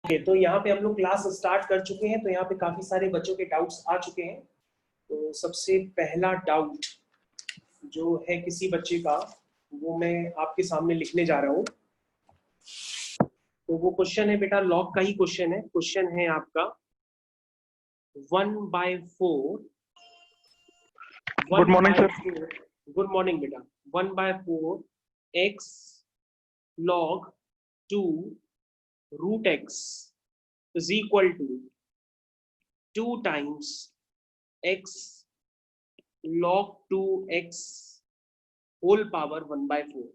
तो यहाँ पे हम लोग क्लास स्टार्ट कर चुके हैं। तो यहाँ पे काफी सारे बच्चों के डाउट्स आ चुके हैं। तो सबसे पहला डाउट जो है किसी बच्चे का, वो मैं आपके सामने लिखने जा रहा हूँ। तो वो क्वेश्चन है बेटा, लॉग का ही क्वेश्चन है। क्वेश्चन है आपका 1/4। Good morning sir. Good morning बेटा। 1/4 x log 2 root x is equal to 2 times x log 2x whole power 1/4।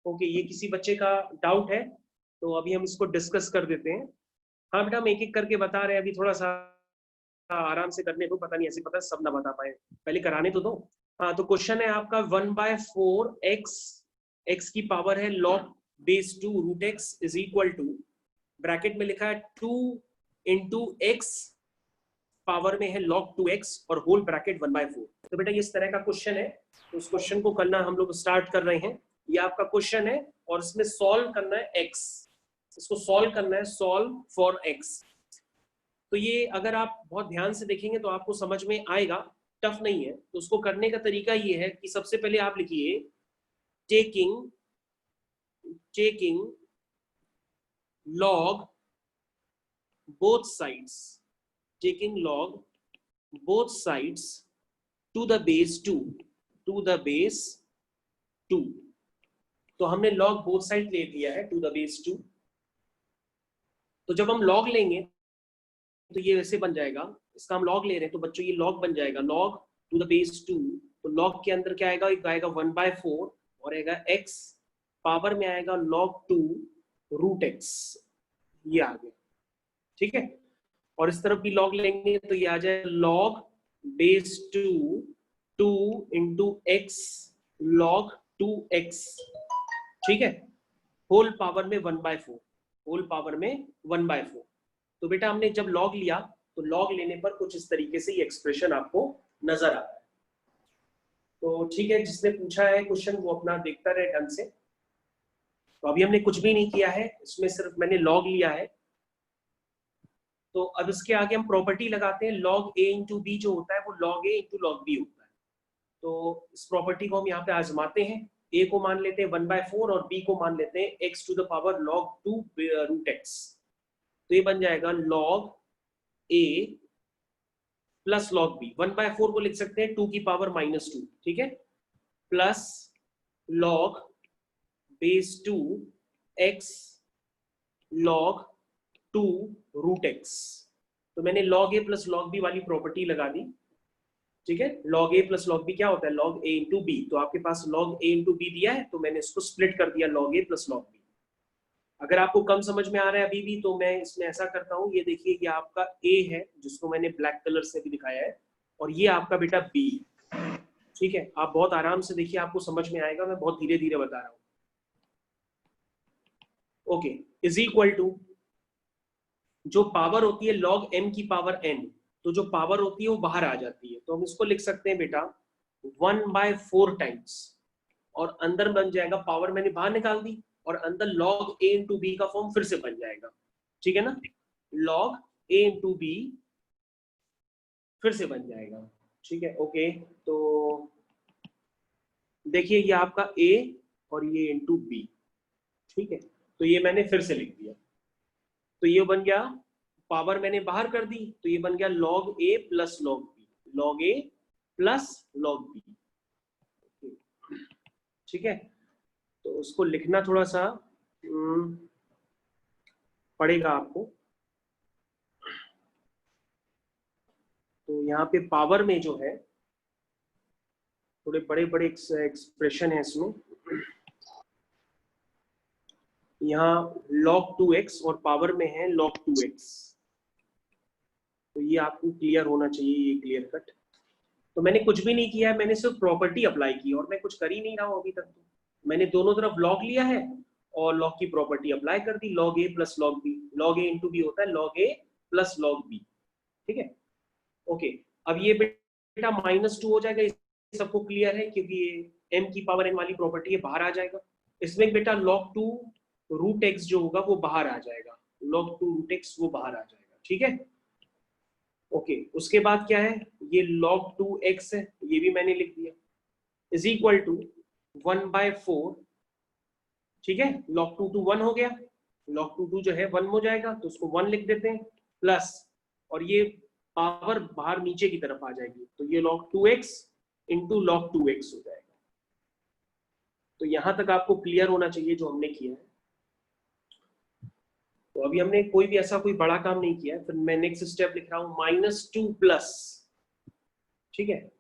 Okay, ये किसी बच्चे का डाउट है, तो अभी हम इसको डिस्कस कर देते हैं। हाँ बेटा, हम एक एक करके बता रहे हैं, अभी थोड़ा सा आराम से करने को, पता नहीं ऐसे पता सब ना बता पाए, पहले कराने तो दो। हाँ, तो क्वेश्चन है आपका 1/4 x की पावर है log base 2 root x is equal to, bracket में लिखा है 2 into x पावर में है log 2x और होल ब्रैकेट 1/4। तो बेटा इस तरह का क्वेश्चन है, तो उस क्वेश्चन को करना हम लोग स्टार्ट कर रहे हैं। ये आपका क्वेश्चन है और इसमें सॉल्व करना है x, इसको सॉल्व करना है, सॉल्व फॉर x। तो ये अगर आप बहुत ध्यान से देखेंगे तो आपको समझ में आएगा, टफ नहीं है। तो उसको करने का तरीका ये है कि सबसे पहले आप लिखिए taking log both sides, taking log both sides to the base 2, to the base 2। तो हमने log both sides ले लिया है to the base 2। तो जब हम log लेंगे तो ये वैसे बन जाएगा, इसका हम log ले रहे हैं तो बच्चों ये log बन जाएगा, log to the base 2। तो log के अंदर क्या आएगा, एक आएगा 1/4 और आएगा x पावर में आएगा log 2 root x, ये आ गया, ठीक है। और इस तरफ भी log लेंगे तो ये आ जाए log base 2 into x log 2x, ठीक है, होल पावर में 1/4, होल पावर में 1/4। तो बेटा हमने जब log लिया तो log लेने पर कुछ इस तरीके से ये एक्सप्रेशन आपको नजर आता है। तो ठीक है, जिसने पूछा है क्वेश्चन वो अपना देखता रहे ढंग से। तो अभी हमने कुछ भी नहीं किया है, इसमें सिर्फ मैंने log लिया है। तो अब इसके आगे हम प्रॉपर्टी लगाते हैं, log a into b जो होता है वो log a into log b होता है। तो इस प्रॉपर्टी को हम यहाँ पे आजमाते हैं। a को मान लेते हैं 1/4 और b को मान लेते हैं x to the power log 2 root x। तो ये बन जाएगा log a प्लस log b। 1/4 को लिख सकते हैं 2 की पावर -2, ठीक है, plus log base 2 x log 2 root x। तो मैंने log a प्लस log b वाली प्रॉपर्टी लगा दी, ठीक है। log a प्लस log b क्या होता है, log a into b। तो आपके पास log a into b दिया है तो मैंने इसको स्प्लिट कर दिया log a प्लस log b। अगर आपको कम समझ में आ रहा है अभी भी तो मैं इसमें ऐसा करता हूँ, ये देखिए ये आपका a है जिसको मैंने ब्लैक कलर से भी दिखाया है, और ये आपका बेटा b, ठीक है। आप बहुत आराम से देखिए, आपको समझ में आएगा, मैं बहुत धीरे धीरे बता रहा हूँ। ओके, इज इक्वल टू, जो पावर होती है log m की पावर n, तो जो पावर होती है वो बाहर आ जाती है। तो हम इसको लिख सकते हैं बेटा 1/4 टाइम्स, और अंदर बन जाएगा, पावर मैंने बाहर निकाल दी और अंदर log a into b का फॉर्म फिर से बन जाएगा, ठीक है ना। log a into b फिर से बन जाएगा, ठीक है। ओके, तो देखिए ये आपका a और ये into b, ठीक है। तो ये मैंने फिर से लिख दिया, तो ये बन गया, पावर मैंने बाहर कर दी तो ये बन गया log a प्लस log b, log a प्लस log b, ठीक है। तो उसको लिखना थोड़ा सा पड़ेगा आपको। तो यहाँ पे पावर में जो है थोड़े बड़े बड़े एक्सप्रेशन है इसमें। यहाँ log 2x और पावर में है log 2x, तो ये आपको क्लियर होना चाहिए, ये क्लियर कट। तो मैंने कुछ भी नहीं किया है, मैंने सिर्फ प्रॉपर्टी अप्लाई की और मैं कुछ कर ही नहीं रहा हूँ अभी तक। तो मैंने दोनों तरफ log लिया है और log की प्रॉपर्टी अप्लाई कर दी, log a प्लस log b, log a into b होता है log a प्लस log b, ठीक है। ओके, अब ये बेटा -2 हो जाएगा, सबको क्लियर है क्योंकि ये m की पावर n वाली प्रॉपर्टी है, बाहर आ जाएगा। इसमें बेटा log 2 रूट x जो होगा वो बाहर आ जाएगा, log 2 रूट एक्स वो बाहर आ जाएगा, ठीक है। ओके, उसके बाद क्या है, ये log 2x है, ये भी मैंने लिख दिया, इज इक्वल टू 1/4, ठीक है। log 2 1 हो गया, log 2 जो है 1 हो जाएगा, तो उसको 1 लिख देते हैं, प्लस, और ये पावर बाहर नीचे की तरफ आ जाएगी, तो ये log 2x into log 2x हो जाएगा। तो यहां तक आपको क्लियर होना चाहिए जो हमने किया है। तो अभी हमने कोई भी ऐसा कोई बड़ा काम नहीं किया है, फिर मैं नेक्स्ट स्टेप लिख रहा हूं -2 प्लस, ठीक है।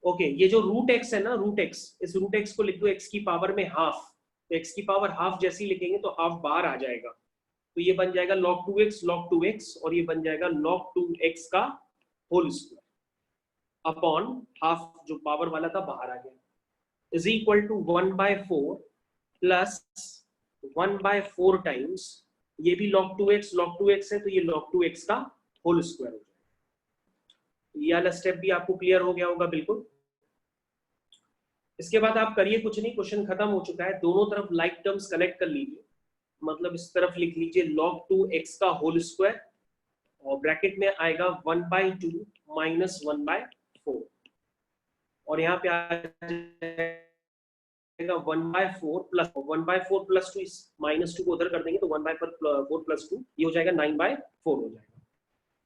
ओके, ये जो रूट एक्स है ना, रूट एक्स, इस रूट एक्स को लिख दो x की पावर में हाफ, तो x की पावर हाफ जैसी लिखेंगे तो हाफ बाहर आ जाएगा, तो ये बन जाएगा log 2x, और ये बन जाएगा log 2x का होल स्क्वायर अपॉन हाफ, जो पावर वाला था बाहर आ गया, is equal to 1/4 plus 1/4 times, ये भी log 2x है, तो ये log 2x का होल स्क्वायर हो जाएगा। ये वाला स्टेप भी आपको क्लियर हो गया होगा बिल्कुल। इसके बाद आप करिए कुछ नहीं, क्वेश्चन खत्म हो चुका है, दोनों तरफ लाइक टर्म्स कलेक्ट कर लीजिए, मतलब इस तरफ लिख लीजिए log 2x का होल स्क्वायर, और ब्रैकेट में आएगा 1/2 माइनस 1/4, और यहाँ पे आ जाएगा 1/4 प्लस 1/4 प्लस 2, -2 को उधर कर देंगे तो 1/4 प्लस 2 ये हो जाएगा 9/4 हो जाएगा।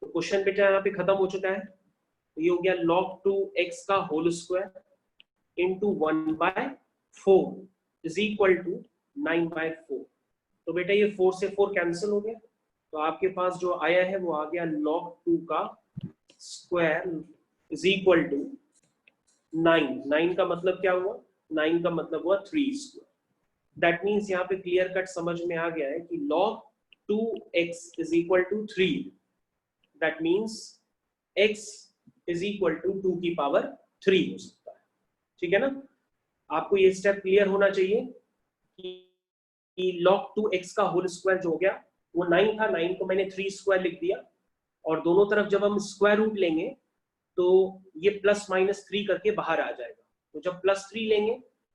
तो क्वेश्चन बेटा यहाँ पे खत्म हो चुका है, तो ये हो गया log 2x का whole square into 1/4 is equal to 9/4। तो बेटा ये 4 से 4 कैंसिल हो गया, तो आपके पास जो आया है वो आ गया log 2 का स्क्वायर इज इक्वल टू 9। 9 का मतलब क्या हुआ, 9 का मतलब हुआ 3 स्क्वायर। दैट मीन्स यहाँ पे क्लियर कट समझ में आ गया है कि log 2x is equal to 3, that means x is equal to 2 की पावर 3 हो सकता है, ठीक है ना। आपको ये स्टेप क्लियर होना चाहिए कि log 2x का होल स्क्वायर जो हो गया वो 9 था, 9 को मैंने 3 स्क्वायर लिख दिया, और दोनों तरफ जब हम स्क्वायर रूट लेंगे तो ये प्लस माइनस 3 करके बाहर आ जाएगा, तो जब +3 लेंगे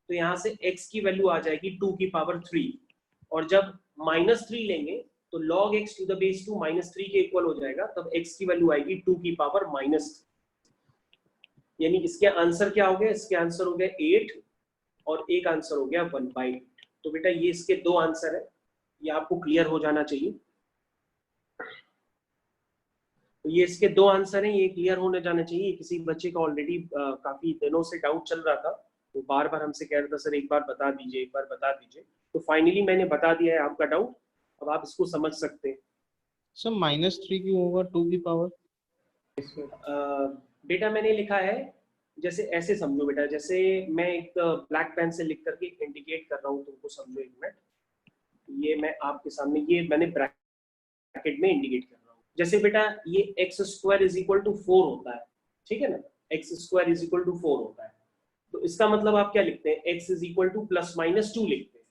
तो यहाँ से x की वैल्यू आ जाएगी 2 की पावर 3, और जब -3 लेंगे तो log x to the base 2 -3 के इक्वल हो जाएगा, तब x की वैल्यू आएगी 2 की पावर -3, यानी इसके आंसर क्या हो गया, इसके आंसर हो गया 8, और एक आंसर हो गया 1/8। तो बेटा ये इसके दो आंसर है, ये आपको क्लियर हो जाना चाहिए। तो ये इसके दो आंसर हैं, ये क्लियर होने जाना चाहिए। किसी बच्चे का ऑलरेडी काफी दिनों से डाउट चल रहा था, वो बार बार हमसे कह रहा था सर एक बार बता दीजिए, एक बार बता दीजिए, तो फाइनली मैंने बता दिया है आपका डाउट, अब आप इसको समझ सकते हैं। सर -3 क्यों होगा 2 की पावर? बेटा मैंने लिखा है, जैसे ऐसे समझो बेटा, जैसे मैं एक ब्लैक पेन से लिख करके इंडिकेट कर रहा हूँ, तुमको समझो एक मिनट, ये मैं आपके सामने, ये मैंने ब्रैकेट में इंडिकेट कर रहा हूँ। जैसे बेटा ये x² इज इक्वल टू 4 होता है, ठीक है ना, x² इज इक्वल टू 4 होता है, तो इसका मतलब आप क्या लिखते हैं, x इज इक्वल टू +-2 लिखते हैं।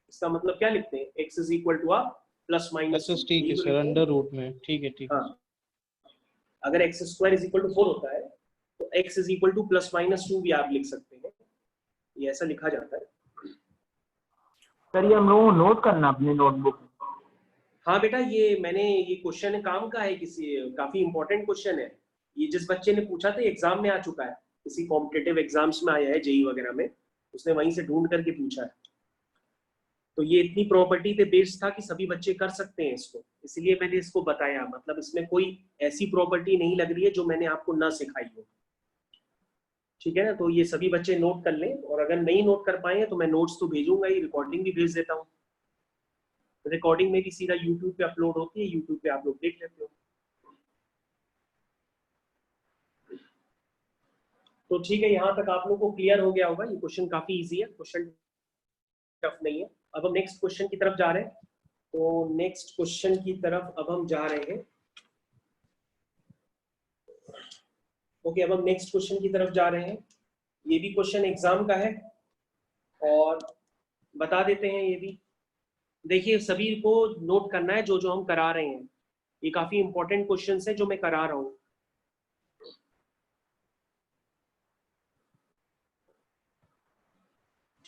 इसका मतलब क्या लिखते हैं, x इज इक्वल टू आप +-2। अच्छा ठीक है सर, अंडर रूट में, ठीक है ठीक है। हाँ, अगर x² इज इक्वल टू 4 होता है तो x इज इक्वल टू +-2 भी आप लिख सकते हैं, ये ऐसा लिखा जाता है। सर ये हम लोगों को नोट करना अपनी नोटबुक। हाँ बेटा, ये मैंने, ये क्वेश्चन काम का है, किसी काफी इंपॉर्टेंट क्वेश्चन है, ये जिस बच्चे ने पूछा था एग्जाम में आ चुका है, किसी कॉम्पिटिटिव एग्जाम्स में आया है, जेई वगैरह में, उसने वहीं से ढूंढ करके पूछा है। तो ये इतनी प्रॉपर्टी पे बेस्ड था कि सभी बच्चे कर सकते हैं इसको, इसलिए मैंने इसको बताया, मतलब इसमें कोई ऐसी प्रॉपर्टी नहीं लग रही है जो मैंने आपको ना सिखाई हो, ठीक है ना। तो ये सभी बच्चे नोट कर लें, और अगर नहीं नोट कर पाए तो मैं नोट्स तो भेजूंगा ही, रिकॉर्डिंग भी भेज देता हूँ, रिकॉर्डिंग में भी सीधा यूट्यूब पे अपलोड होती है, यूट्यूब पे आप लोग देख लेते हो। तो ठीक है, यहाँ तक आप लोग को क्लियर हो गया होगा, ये क्वेश्चन काफी इजी है, क्वेश्चन टफ नहीं है। अब हम नेक्स्ट क्वेश्चन की तरफ जा रहे हैं, तो नेक्स्ट क्वेश्चन की तरफ अब हम जा रहे हैं। ओके, अब हम नेक्स्ट क्वेश्चन की तरफ जा रहे हैं, ये भी क्वेश्चन एग्जाम का है, और बता देते हैं ये भी। देखिए सभी को नोट करना है जो जो हम करा रहे हैं, ये काफी इंपॉर्टेंट क्वेश्चंस है जो मैं करा रहा हूं।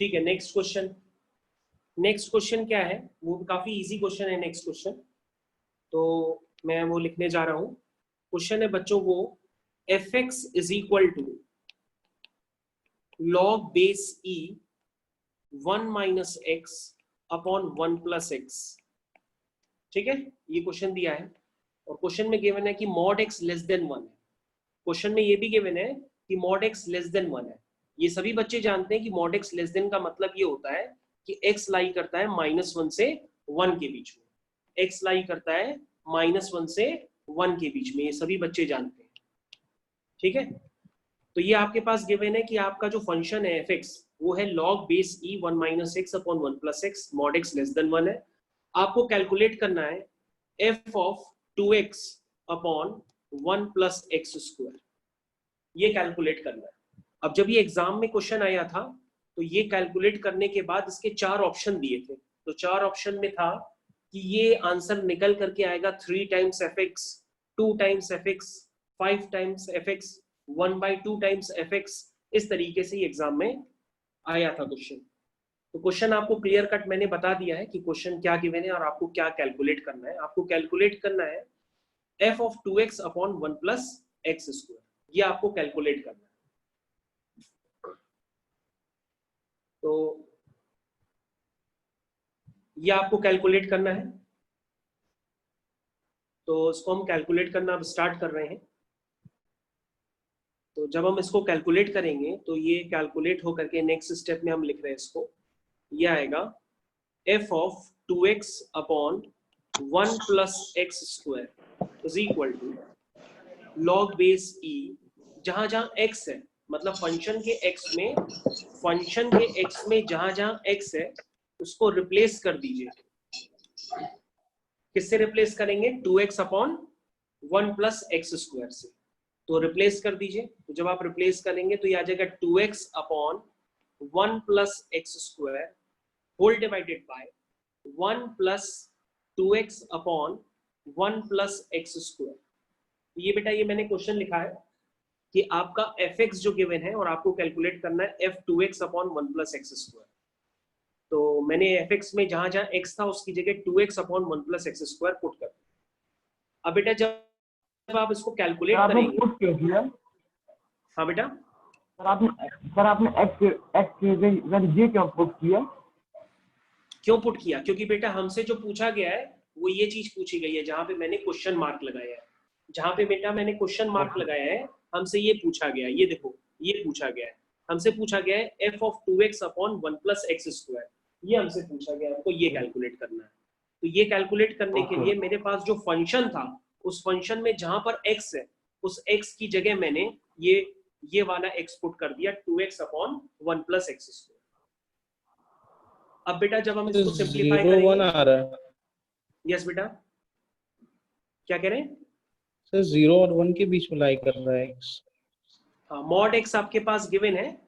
ठीक है, नेक्स्ट क्वेश्चन क्या है, वो काफी इजी क्वेश्चन है नेक्स्ट क्वेश्चन। तो मैं वो लिखने जा रहा हूं। क्वेश्चन है बच्चों वो fx is equal to log base e 1 minus x upon 1 plus x. ठीक है, ये क्वेश्चन दिया है और क्वेश्चन में गिवन है कि मॉड x लेस देन 1 है। क्वेश्चन में ये भी गिवन है कि मॉड x लेस देन 1 है। ये सभी बच्चे जानते हैं कि मॉड x लेस देन का मतलब ये होता है कि x लाई करता है -1 से 1 के बीच में। x लाई करता है -1 से 1 के बीच में, ये सभी बच्चे जानते हैं। ठीक है, तो ये आपके पास गिवन है कि आपका जो फंक्शन है fx वो है log base e 1 minus x upon 1 plus x, mod x less then 1 है। आपको कैलकुलेट करना है f of 2x upon 1 plus x square, ये कैलकुलेट करना है। अब जब ये एग्जाम में क्वेश्चन आया था तो ये कैलकुलेट करने के बाद इसके 4 ऑप्शन दिए थे। तो 4 ऑप्शन में था कि ये आंसर निकल करके आएगा 3 times fx, 2 times fx, 5 times fx, 1/2 times fx। इस तरीके से एग्जाम में आया था क्वेश्चन। तो क्वेश्चन आपको क्लियर कट मैंने बता दिया है कि क्वेश्चन क्या गिवन है और आपको क्या कैलकुलेट करना है। आपको कैलकुलेट करना है f of 2x upon 1 plus x square, ये आपको कैलकुलेट करना है। तो ये आपको कैलकुलेट करना है, तो इसको हम कैलकुलेट करना अब स्टार्ट कर रहे हैं। तो जब हम इसको कैलकुलेट करेंगे तो ये कैलकुलेट होकर के नेक्स्ट स्टेप में हम लिख रहे हैं इसको, ये आएगा f of 2x upon 1 plus x square is equal to log base e, जहां जहां x है मतलब फंक्शन के x में जहां जहां x है उसको रिप्लेस कर दीजिए। किससे रिप्लेस करेंगे? 2x upon 1 plus x square से। तो रिप्लेस कर दीजिए। तो जब आप रिप्लेस करेंगे तो ये आ जाएगा 2x upon 1 plus x square whole divided by 1 plus 2x upon 1 plus x square. ये बेटा ये मैंने क्वेश्चन लिखा है कि आपका fx जो गिवन है और आपको कैलकुलेट करना है f2x upon 1 plus x square. तो मैंने fx में जहां जहां x था उसकी जगह 2x upon 1 plus x square put कर दिया। अब बेटा जब आप इसको कैलकुलेट करेंगे, पुट क्यों किया? हाँ बेटा सर आपने x की जगह ये क्यों पुट किया? क्यों पुट किया? क्योंकि बेटा हमसे जो पूछा गया है वो ये चीज पूछी गई है जहां पे मैंने क्वेश्चन मार्क लगाया है। जहां पे बेटा मैंने क्वेश्चन मार्क लगाया है हमसे ये पूछा गया है, ये देखो ये पूछा गया है, हमसे पूछा गया है f of 2x upon 1 plus x square, ये हमसे पूछा गया, हमको ये कैलकुलेट करना है। तो ये कैलकुलेट करने के लिए मेरे पास जो फंक्शन था उस फंक्शन में जहां पर x है उस x की जगह मैंने ये वाला x पुट कर दिया 2x upon 1 plus x square. अब बेटा जब हम इसको सिंपलीफाई करेंगे, 0 1 आ रहा है। यस बेटा क्या कह रहे हैं? सर 0 और 1 के बीच में लाई कर रहा है x। हाँ मॉड x आपके पास गिवन है।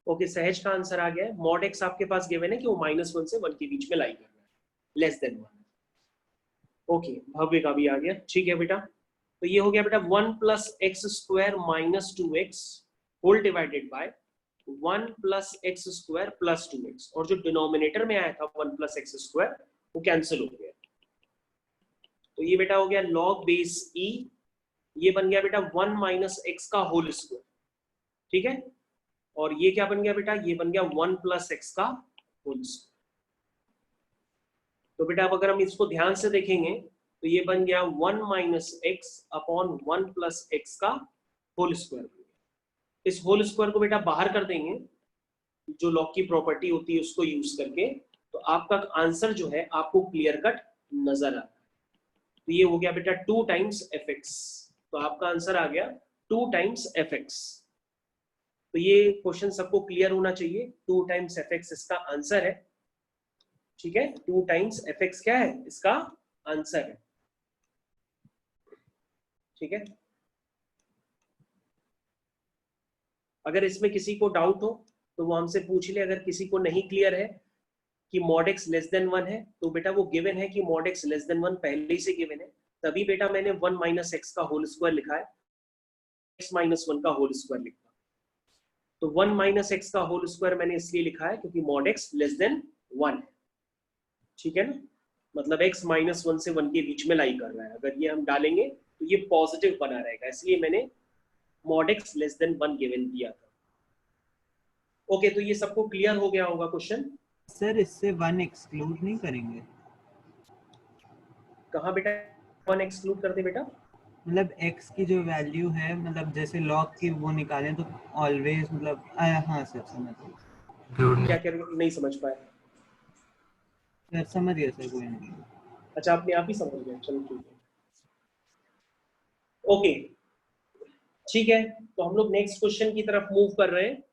ओके सहज का आंसर आ गया है। मॉड x आपके पास गिवन है कि वो -1 से 1 के बीच में लाई कर रहा है, लेस देन 1। ओके भव्य का भी आ गया, ठीक है बेटा। तो ये हो गया बेटा 1 plus x square minus 2x whole divided by 1 plus x square plus 2x, और जो डिनोमिनेटर में आया था 1 प्लस एक्स स्क्वायर वो कैंसिल हो गया। तो ये बेटा हो गया log बेस e, ये बन गया बेटा 1 माइनस एक्स का होल स्क्वायर, ठीक है। और ये क्या बन गया बेटा? ये बन गया 1 प्लस एक्स का होल स्क्वायर। तो बेटा अब अगर हम इसको ध्यान से देखेंगे तो ये बन गया 1 minus x upon 1 plus x का होल स्क्वायर। इस होल स्क्वायर को बेटा बाहर कर देंगे जो लॉग की प्रॉपर्टी होती है उसको यूज करके, तो आपका आंसर जो है आपको क्लियर कट नजर आता है। तो ये हो गया बेटा 2 टाइम्स fx, तो आपका आंसर आ गया 2 टाइम्स fx। तो ये क्वेश्चन सबको क्लियर होना चाहिए, 2 टाइम्स fx इसका आंसर है, ठीक है। 2 टाइम्स fx क्या है? इसका आंसर है, ठीक है। अगर इसमें किसी को डाउट हो तो वो हमसे पूछ ले। अगर किसी को नहीं क्लियर है कि mod x लेस देन 1 है तो बेटा वो गिवन है कि mod x लेस देन 1 पहले ही से गिवन है, तभी बेटा मैंने 1 माइनस एक्स का होल स्क्वायर लिखा है, x माइनस 1 का होल स्क्वायर लिखा। तो 1 माइनस एक्स का होल स्क्वायर मैंने इसलिए लिखा है क्योंकि mod x लेस देन 1 है, ठीक है ना। मतलब x -1 से 1 के बीच में लाई कर रहा है। अगर ये हम डालेंगे तो ये पॉजिटिव बना रहेगा, इसलिए मैंने mod x less then 1 given दिया था। ओके, तो ये सबको क्लियर हो गया होगा क्वेश्चन। सर इससे 1 एक्सक्लूड नहीं करेंगे? कहाँ बेटा 1 एक्सक्लूड कर दे बेटा? मतलब x की जो वैल्यू है, मतलब जैसे log की वो निकालें तो ऑलवेज मतलब हाँ सर समझ गया। क्या क्या नहीं समझ पाए? सर समझ गया सर, कोई नहीं। अच्छा, अपने आप ही समझ गए, चलो ठीक है। ओके ठीक है, तो हम लोग नेक्स्ट क्वेश्चन की तरफ मूव कर रहे हैं।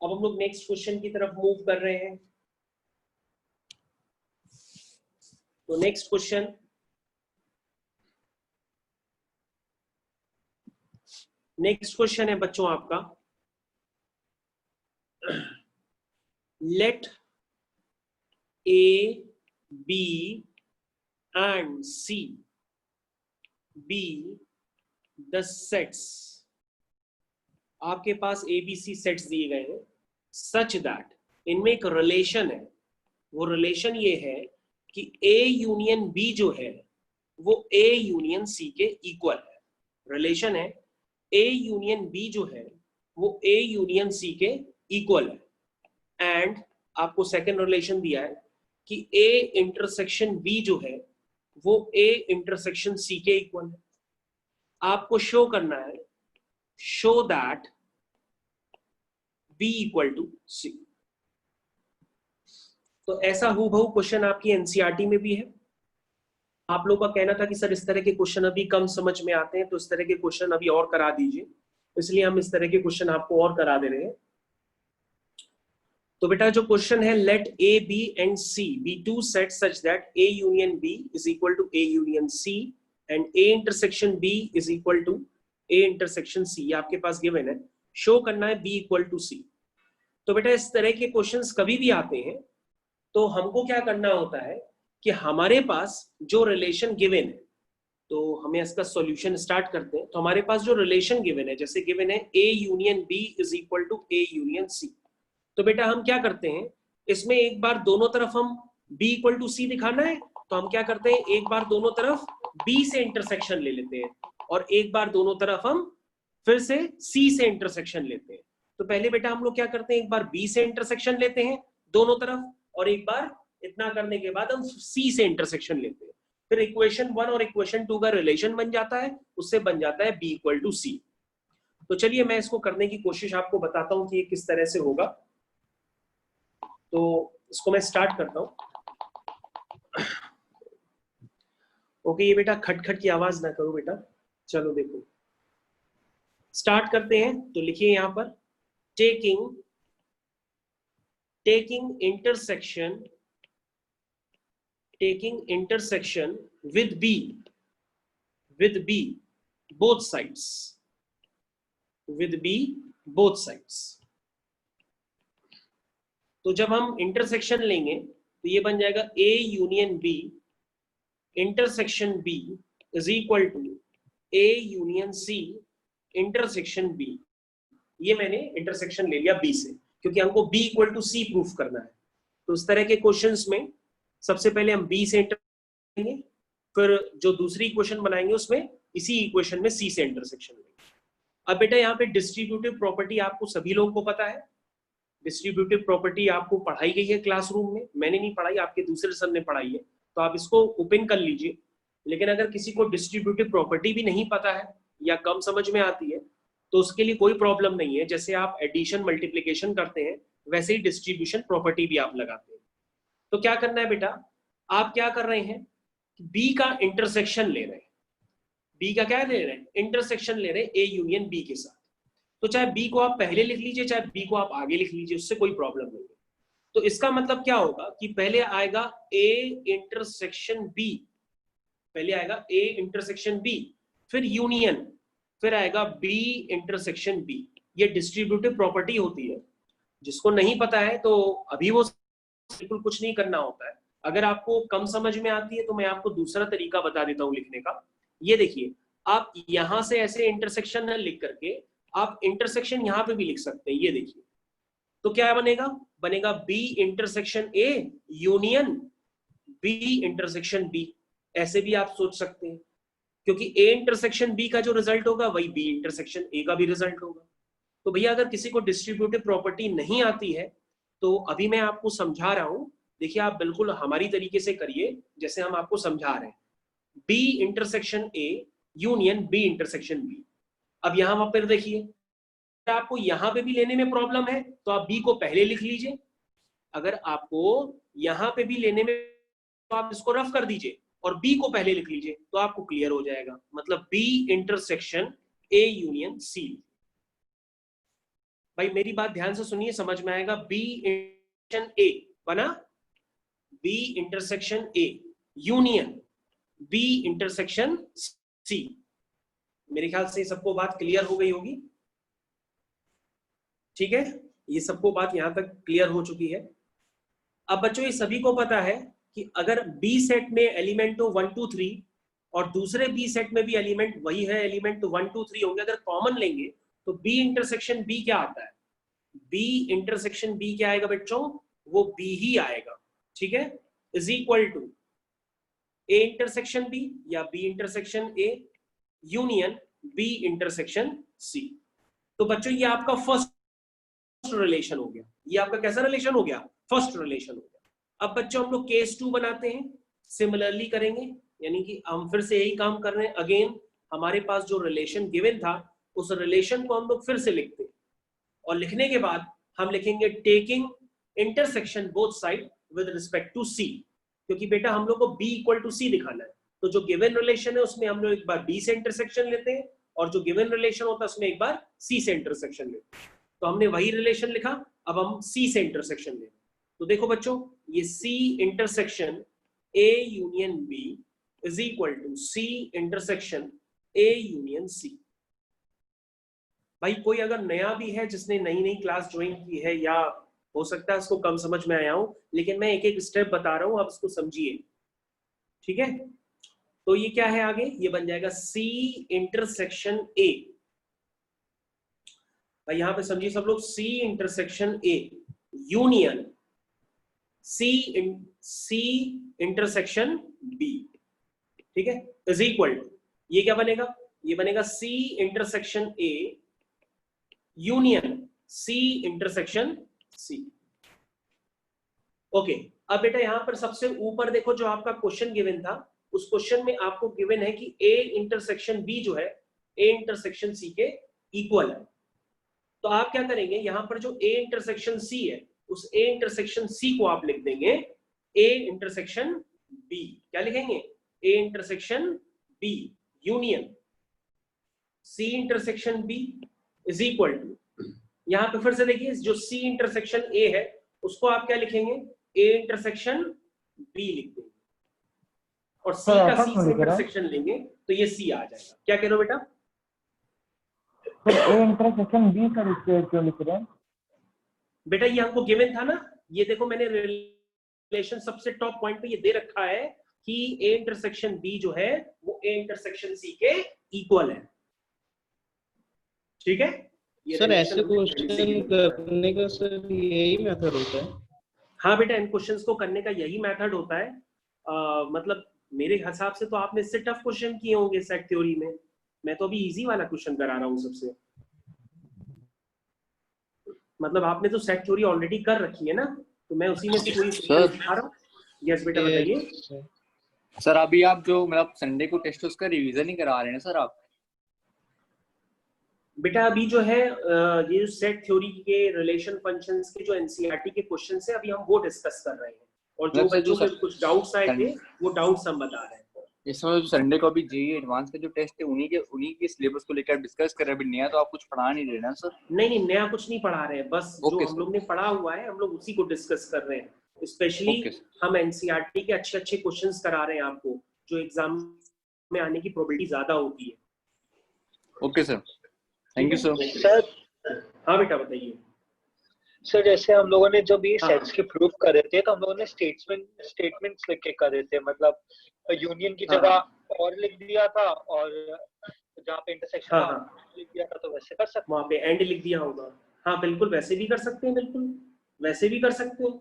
अब हम लोग नेक्स्ट क्वेश्चन की तरफ मूव कर रहे हैं। तो नेक्स्ट क्वेश्चन, है बच्चों आपका, late A, B and C be the sets। आपके पास ABC सेट्स दिए गए हैं सच दैट, इनमें एक रिलेशन है। वो रिलेशन ये है कि A यूनियन B जो है वो A यूनियन C के इक्वल है। रिलेशन है A यूनियन B जो है वो A यूनियन C के इक्वल है। एंड आपको सेकेंड रिलेशन दिया है कि A इंटरसेक्शन B जो है वो A इंटरसेक्शन C के इक्वल है। आपको शो करना है, show that B equal to C। तो ऐसा हूबहू क्वेश्चन आपकी एनसीईआरटी में भी है। आप लोग का कहना था कि सर इस तरह के क्वेश्चन अभी कम समझ में आते हैं, तो इस तरह के क्वेश्चन अभी और करा दीजिए, इसलिए हम इस तरह के क्वेश्चन आपको और करा दे रहे हैं। तो बेटा जो क्वेश्चन है, let A, B and C be two sets such that A union B is equal to A union C and A intersection B is equal to A intersection C। ये आपके पास गिवन है, show करना है B equal to C। तो बेटा इस तरह के क्वेश्चंस कभी भी आते हैं तो हमको क्या करना होता है कि हमारे पास जो रिलेशन गिवन है, तो हमें इसका सॉल्यूशन स्टार्ट करते हैं। तो हमारे पास जो रिलेशन गिवन है, जैसे गिवन है A union B is equal to A union C, तो बेटा हम क्या करते हैं, इसमें एक बार दोनों तरफ हम B इक्वल टू C दिखाना है, तो हम क्या करते हैं, एक बार दोनों तरफ B से इंटरसेक्शन ले लेते हैं और एक बार दोनों तरफ हम फिर से C से इंटरसेक्शन लेते हैं। तो पहले बेटा हम लोग क्या करते हैं, एक बार B से इंटरसेक्शन लेते हैं दोनों तरफ, और एक बार इतना करने के बाद हम C से इंटरसेक्शन लेते हैं। फिर इक्वेशन 1 और इक्वेशन 2 का रिलेशन बन जाता है, उससे बन जाता है B इक्वल टू C। तो चलिए मैं इसको करने की कोशिश आपको बताता हूं कि ये किस तरह से होगा। तो इसको मैं स्टार्ट करता हूं। ओके, ये बेटा खटखट की आवाज ना करो बेटा। चलो देखो स्टार्ट करते हैं। तो लिखिए यहां पर, taking intersection with B both sides, तो जब हम इंटरसेक्शन लेंगे तो ये बन जाएगा A union B intersection B is equal to A union C intersection B। ये मैंने इंटरसेक्शन ले लिया B से, क्योंकि हमको B equal to C proof करना है। तो इस तरह के क्वेश्चंस में सबसे पहले हम B से इंटरसेक्शन लेंगे, फिर जो दूसरी इक्वेशन बनाएंगे उसमें इसी इक्वेशन में C से इंटरसेक्शन लेंगे। अब बेटा यहाँ पे डिस्ट्रीब्यूटिव प्रॉपर्टी आपको सभी लोगों को पता है। डिस्ट्रीब्यूटिव प्रॉपर्टी आपको पढ़ाई गई है क्लासरूम में, मैंने नहीं पढ़ाई, आपके दूसरे सर ने पढ़ाई है, तो आप इसको ओपन कर लीजिए। लेकिन अगर किसी को डिस्ट्रीब्यूटिव प्रॉपर्टी भी नहीं पता है या कम समझ में आती है तो उसके लिए कोई प्रॉब्लम नहीं है। जैसे आप एडिशन मल्टीप्लिकेशन करते हैं वैसे ही डिस्ट्रीब्यूशन प्रॉपर्टी भी आप लगाते हैं। तो क्या करना है बेटा, आप क्या कर रहे हैं, बी का इंटरसेक्शन ले रहे हैं। बी का क्या ले रहे हैं, इंटरसेक्शन ले रहे हैं ए यूनियन बी के साथ। तो चाहे बी को आप पहले लिख लीजिए, चाहे बी को आप आगे लिख लीजिए, उससे कोई प्रॉब्लम नहीं है। तो इसका मतलब क्या होगा कि पहले आएगा ए इंटरसेक्शन बी, पहले आएगा ए इंटरसेक्शन बी, फिर यूनियन, फिर आएगा बी इंटरसेक्शन बी। ये डिस्ट्रीब्यूटिव प्रॉपर्टी होती है। जिसको नहीं पता है तो अभी वो बिल्कुल कुछ नहीं करना होता है। अगर आपको कम समझ में आती है तो मैं आपको दूसरा तरीका बता देता हूं लिखने का। ये देखिए, आप यहां से ऐसे इंटरसेक्शन न लिख करके आप इंटरसेक्शन यहां पे भी लिख सकते हैं। ये देखिए, तो क्या बनेगा, बनेगा B intersection A union B intersection B, ऐसे भी आप सोच सकते हैं, क्योंकि ए इंटरसेक्शन बी का जो रिजल्ट होगा वही बी इंटरसेक्शन ए का भी रिजल्ट होगा। तो भैया अगर किसी को डिस्ट्रीब्यूटिव प्रॉपर्टी नहीं आती है तो अभी मैं आपको समझा रहा हूं, देखिए आप बिल्कुल हमारी तरीके से करिए जैसे हम आपको समझा रहे हैं। B intersection A union B intersection B. अब यहां पर देखिए आपको यहां पे भी लेने में प्रॉब्लम है तो आप बी को पहले लिख लीजिए, अगर आपको यहां पे भी लेने में तो आप इसको रफ कर दीजिए और बी को पहले लिख लीजिए तो आपको क्लियर हो जाएगा। मतलब B intersection A union C. भाई मेरी बात ध्यान से सुनिए, समझ में आएगा। बी इंटरसेक्शन ए बना, B intersection A union B intersection C. मेरे ख्याल से सबको बात क्लियर हो गई होगी, ठीक है, ये सबको बात यहां तक क्लियर हो चुकी है। अब बच्चों ये सभी को पता है कि अगर बी सेट में एलिमेंट हो 1 2 3 और दूसरे बी सेट में भी एलिमेंट वही है, एलिमेंट तो 1 2 3 होंगे, अगर कॉमन लेंगे तो बी इंटरसेक्शन बी क्या आता है? बी इंटरसेक्शन बी क्या आएगा बच्चों? वो बी ही आएगा, ठीक है, is equal to A intersection B या B intersection A union B intersection C. तो बच्चों ये आपका फर्स्ट रिलेशन हो गया, ये आपका कैसा रिलेशन हो गया? फर्स्ट रिलेशन हो गया। अब बच्चों हम लोग केस 2 बनाते हैं, सिमिलरली करेंगे, यानी कि हम फिर से यही काम कर रहे हैं। अगेन हमारे पास जो रिलेशन गिवन था उस रिलेशन को हम लोग फिर से लिखते हैं और लिखने के बाद हम लिखेंगे taking intersection both side with respect to C, क्योंकि बेटा हम लोग को b इक्वल टू सी दिखाना है। तो जो गिवन रिलेशन है उसमें हम लोग एक बार b से इंटरसेक्शन लेते हैं और जो गिवन रिलेशन होता है उसमें एक बार c से इंटरसेक्शन लेते हैं। तो हमने वही रिलेशन लिखा, अब हम c से इंटरसेक्शन लें। तो देखो बच्चों ये c intersection a union b is equal to c intersection a union c। भाई कोई अगर नया भी है जिसने नई नई क्लास ज्वाइन की है या हो सकता है उसको कम समझ में आया हो, लेकिन मैं एक एक स्टेप बता रहा हूं, आप इसको समझिए, ठीक है। तो ये क्या है आगे? ये बन जाएगा C इंटरसेक्शन A। भाई यहां पे समझिए सब लोग, C intersection A union C intersection B, ठीक है, इज इक्वल टू ये क्या बनेगा? ये बनेगा C intersection A union C intersection C। Okay, अब बेटा यहां पर सबसे ऊपर देखो जो आपका क्वेश्चन गिवन था, उस क्वेश्चन में आपको गिवन है कि A इंटरसेक्शन B जो है A इंटरसेक्शन C के इक्वल है। तो आप क्या करेंगे, यहां पर जो A इंटरसेक्शन C है उस A इंटरसेक्शन C को आप लिख देंगे A इंटरसेक्शन B। क्या लिखेंगे? A intersection B union C intersection B is equal to, यहां पे फिर से देखिए जो C इंटरसेक्शन A है उसको आप क्या लिखेंगे? A इंटरसेक्शन B लिख देंगे और C का C से इंटरसेक्शन लेंगे तो ये C आ जाएगा। क्या कह रहे हो बेटा? A इंटरसेक्शन B सर इसके क्यों लिख रहे हैं? बेटा ये हमको गिवन था ना, ये देखो मैंने रिलेशन सबसे टॉप पॉइंट पे ये दे रखा है कि A इंटरसेक्शन B जो है वो A इंटरसेक्शन C के इक्वल है, ठीक है। सर ऐसे क्वेश्चन करने का सर यही मेथड होता है? हाँ बेटा, इन क्वेश्चंस को करने का यही मेथड होता है। मतलब मेरे हिसाब से तो आपने इससे टफ क्वेश्चन किए होंगे सेट थ्योरी में, मैं तो अभी इजी वाला क्वेश्चन करा रहा हूँ सबसे। मतलब आपने तो सेट थ्योरी ऑलरेडी कर रखी है ना, तो मैं उसी में से कोई दिखा रहा हूँ। यस बेटा बताइए। सर अभी आप जो मतलब संडे को टेस्ट उसका रिवीजन ही करा रहे हैं सर आप? बेटा अभी जो है ये जो सेट थ्योरी के रिलेशन फंक्शंस के जो एनसीईआरटी के क्वेश्चंस है अभी हम वो डिस्कस कर रहे हैं और जो बच्चों के कुछ डाउट्स आए थे वो डाउट्स हम बता रहे हैं। इस समय जो संडे को अभी जेईई एडवांस के जो टेस्ट है उन्हीं के सिलेबस को लेकर डिस्कस कर रहे हैं। अभी नया तो आप कुछ पढ़ा नहीं रहे ना सर? नहीं नया कुछ नहीं पढ़ा रहे हैं, बस जो हम लोग ने पढ़ा हुआ है हम लोग उसी को डिस्कस कर रहे हैं। स्पेशली हम एनसीईआरटी के अच्छे अच्छे क्वेश्चंस करा रहे हैं आपको, जो एग्जाम में आने की प्रोबेबिलिटी ज्यादा होती है। Okay sir, thank you sir. Sir हाँ बेटा बताइए। सर जैसे हम लोगों ने जब ये सेट्स के प्रूफ करे थे तो हम लोगों ने स्टेटमेंट्स लिख के करे थे, मतलब यूनियन की जगह और लिख दिया था और जहाँ पे इंटरसेक्शन लिख दिया था, तो वैसे कर सकते, वहाँ पे एंड लिख दिया होगा। हाँ बिल्कुल वैसे भी कर सकते हैं, बिल्कुल वैसे भी कर सकते हैं।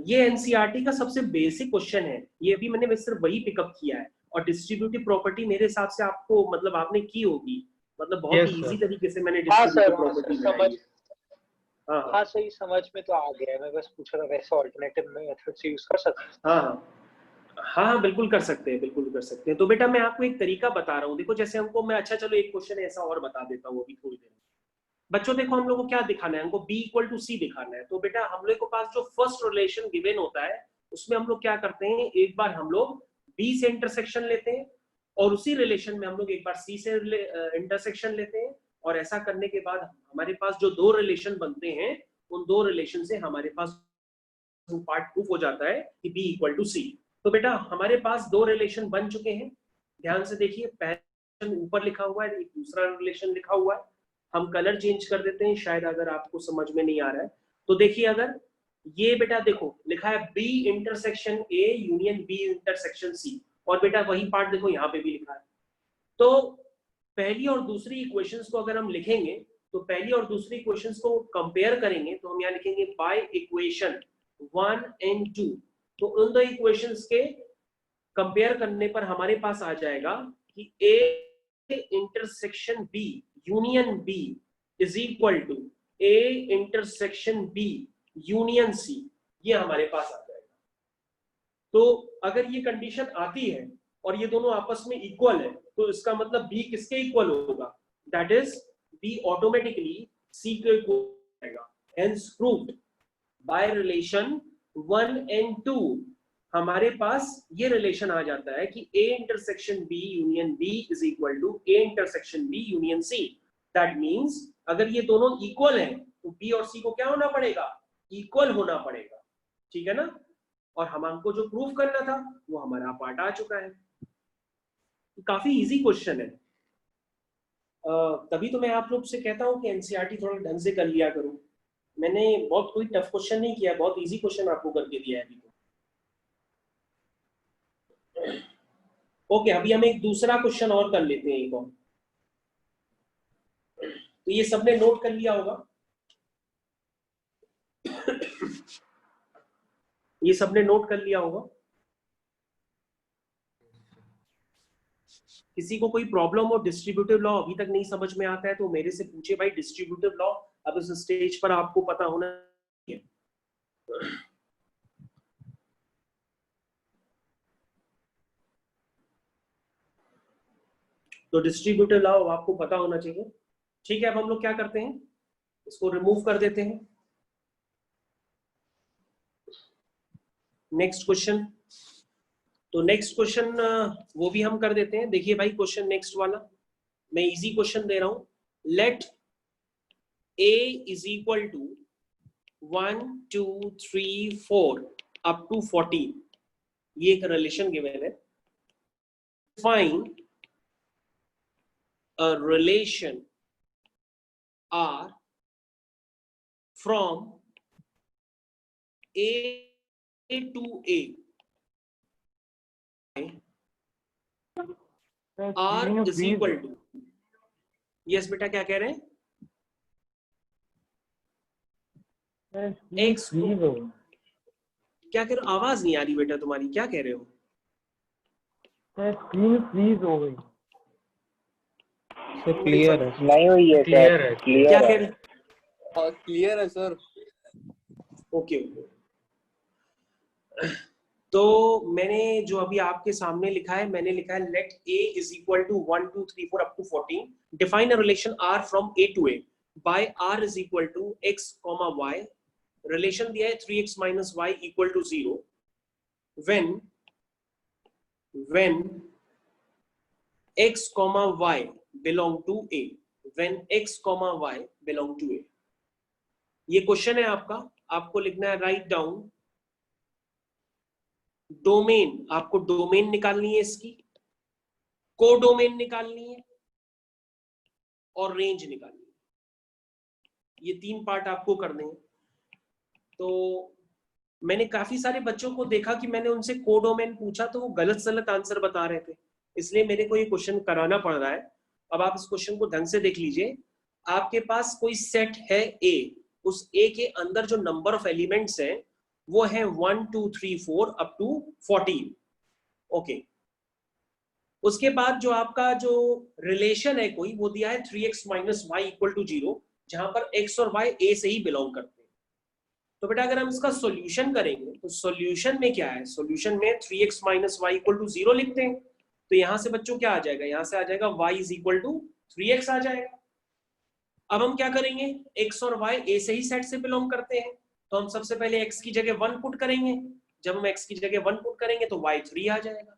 ये एनसीईआरटी का सबसे बेसिक क्वेश्चन है, ये भी मैंने सिर्फ वही पिकअप किया है। और डिस्ट्रीब्यूटिव प्रॉपर्टी मेरे हिसाब से आपको मतलब आपने की होगी, मतलब बहुत Yes, ही sir. इजी तरीके से मैंने हाँ डिस्ट्रीब्यूटिव सर, हाँ प्रॉपर्टी सर, बनाई समझ, है। हाँ हाँ सही समझ में तो आ गया है। मैं बस पूछ रहा था वैसे ऑल्टरनेटिव मेथड से यूज कर सकते हैं। हाँ हाँ हाँ बिल्कुल कर सकते हैं, बिल्कुल कर सकते हैं। तो बेटा मैं आपको एक तरीका बता रहा हूँ, देखो जैसे हमको मैं अच्छा चलो एक क्वेश्चन ऐसा और बता देता हूँ अभी थोड़ी देर में। बच्चों देखो हम लोग को क्या दिखाना है, हमको b इक्वल टू सी दिखाना है। तो बेटा हम लोग के पास जो फर्स्ट रिलेशन गिवन होता है उसमें हम लोग क्या करते हैं, एक बार हम लोग b से इंटरसेक्शन लेते हैं और उसी रिलेशन में हम लोग एक बार c से इंटरसेक्शन लेते हैं, और ऐसा करने के बाद हमारे पास जो दो रिलेशन बनते हैं उन दो रिलेशन से हमारे पास पार्ट प्रूफ हो जाता है कि b इक्वल टू सी। तो बेटा हमारे पास दो रिलेशन बन चुके हैं, ध्यान से देखिए, पहला ऊपर लिखा हुआ है, एक दूसरा रिलेशन लिखा हुआ है। हम कलर चेंज कर देते हैं शायद अगर आपको समझ में नहीं आ रहा है। तो देखिए अगर ये बेटा देखो लिखा है b intersection a union b intersection c, और बेटा वही पार्ट देखो यहाँ पे भी लिखा है। तो पहली और दूसरी इक्वेशंस को अगर हम लिखेंगे तो पहली और दूसरी इक्वेशंस को कंपेयर करेंगे तो हम यहाँ लिखेंगे बाय इक्वेशन 1 and 2। तो उन दो इक्वेशंस के कंपेयर करने पर हमारे पास आ जाएगा कि a intersection b union b is equal to a intersection b union c, ये हमारे पास आ जाएगा। तो अगर ये कंडीशन आती है और ये दोनों आपस में इक्वल है तो इसका मतलब b किसके इक्वल होगा, that is b automatically c के इक्वल हो जाएगा। Hence proved bye relation 1 and 2 हमारे पास ये रिलेशन आ जाता है कि a intersection b union b is equal to a intersection b union c। That means अगर ये दोनों इक्वल हैं तो b और c को क्या होना पड़ेगा, इक्वल होना पड़ेगा, ठीक है ना। और हमको जो प्रूफ करना था वो हमारा पार्ट आ चुका है। काफी इजी क्वेश्चन है, तभी तो मैं आप लोग से कहता हूं कि एनसीईआरटी थोड़ा ढंग से कर लिया करो। मैंने बहुत कोई टफ क्वेश्चन नहीं किया, बहुत इजी क्वेश्चन आपको करके दिया है अभी तो। ओके अभी हम एक दूसरा क्वेश्चन और कर लेते हैं एक और। तो ये सबने नोट कर लिया होगा, ये सबने नोट कर लिया होगा। किसी को कोई प्रॉब्लम हो, डिस्ट्रीब्यूटिव लॉ अभी तक नहीं समझ में आता है तो मेरे से पूछे भाई, डिस्ट्रीब्यूटिव लॉ अब इस स्टेज पर आपको पता होना चाहिए। तो डिस्ट्रीब्यूटिव लॉ आपको पता होना चाहिए, ठीक है। अब हम लोग क्या करते हैं, इसको रिमूव कर देते हैं। नेक्स्ट क्वेश्चन, तो नेक्स्ट क्वेश्चन वो भी हम कर देते हैं। देखिए भाई क्वेश्चन नेक्स्ट वाला मैं इजी क्वेश्चन दे रहा हूं। Let a is equal to 1 2 3 4 up to 14, ये एक रिलेशन गिवन है। Find a relation R from A to A, R is equal to, yes बेटा क्या कह रहे हैं, X क्या कह रहे हो, आवाज नहीं आ रही बेटा तुम्हारी, क्या कह रहे हो। स्क्रीन फ्रीज हो गई। सर क्लियर है, नहीं हुई है क्लियर है, क्या कह रहे, क्लियर है सर। Okay okay. तो मैंने जो अभी आपके सामने लिखा है, मैंने लिखा है let a is equal to 1 2 3 4 up to 14, define a relation r from a to a by r is equal to x, y, relation दिया है 3x minus y equal to 0 when x, y belong to a, when x, y belong to a। ये question है आपका, आपको लिखना है write down domain, आपको domain निकालनी है इसकी, कोडोमेन निकालनी है और रेंज निकालनी है। ये तीन पार्ट आपको करने हैं। तो मैंने काफी सारे बच्चों को देखा कि मैंने उनसे कोडोमेन पूछा तो वो गलत सलत आंसर बता रहे थे, इसलिए मेरे को ये क्वेश्चन कराना पड़ रहा है। अब आप इस क्वेश्चन को ढंग से देख लीजिए। आपके पास कोई सेट है A, उस A के अंदर जो नंबर ऑफ एलिमेंट्स हैं वो है 1 2 3 4 अप टू 14। ओके, उसके बाद जो आपका जो रिलेशन है कोई, वो दिया है 3x minus Y equal to 0, जहां पर x और y a से ही बिलोंग करते हैं। तो बेटा अगर हम इसका सॉल्यूशन करेंगे तो सॉल्यूशन में क्या है, सॉल्यूशन में 3x minus Y equal to 0 लिखते हैं। तो यहां से बच्चों क्या आ जाएगा, यहां से आ जाएगा y is equal to 3x आ जाएगा। अब हम क्या करेंगे, x और y a से ही सेट से बिलोंग करते हैं, तो हम सबसे पहले x की जगह 1 पुट करेंगे। जब हम x की जगह 1 पुट करेंगे तो y 3 आ जाएगा।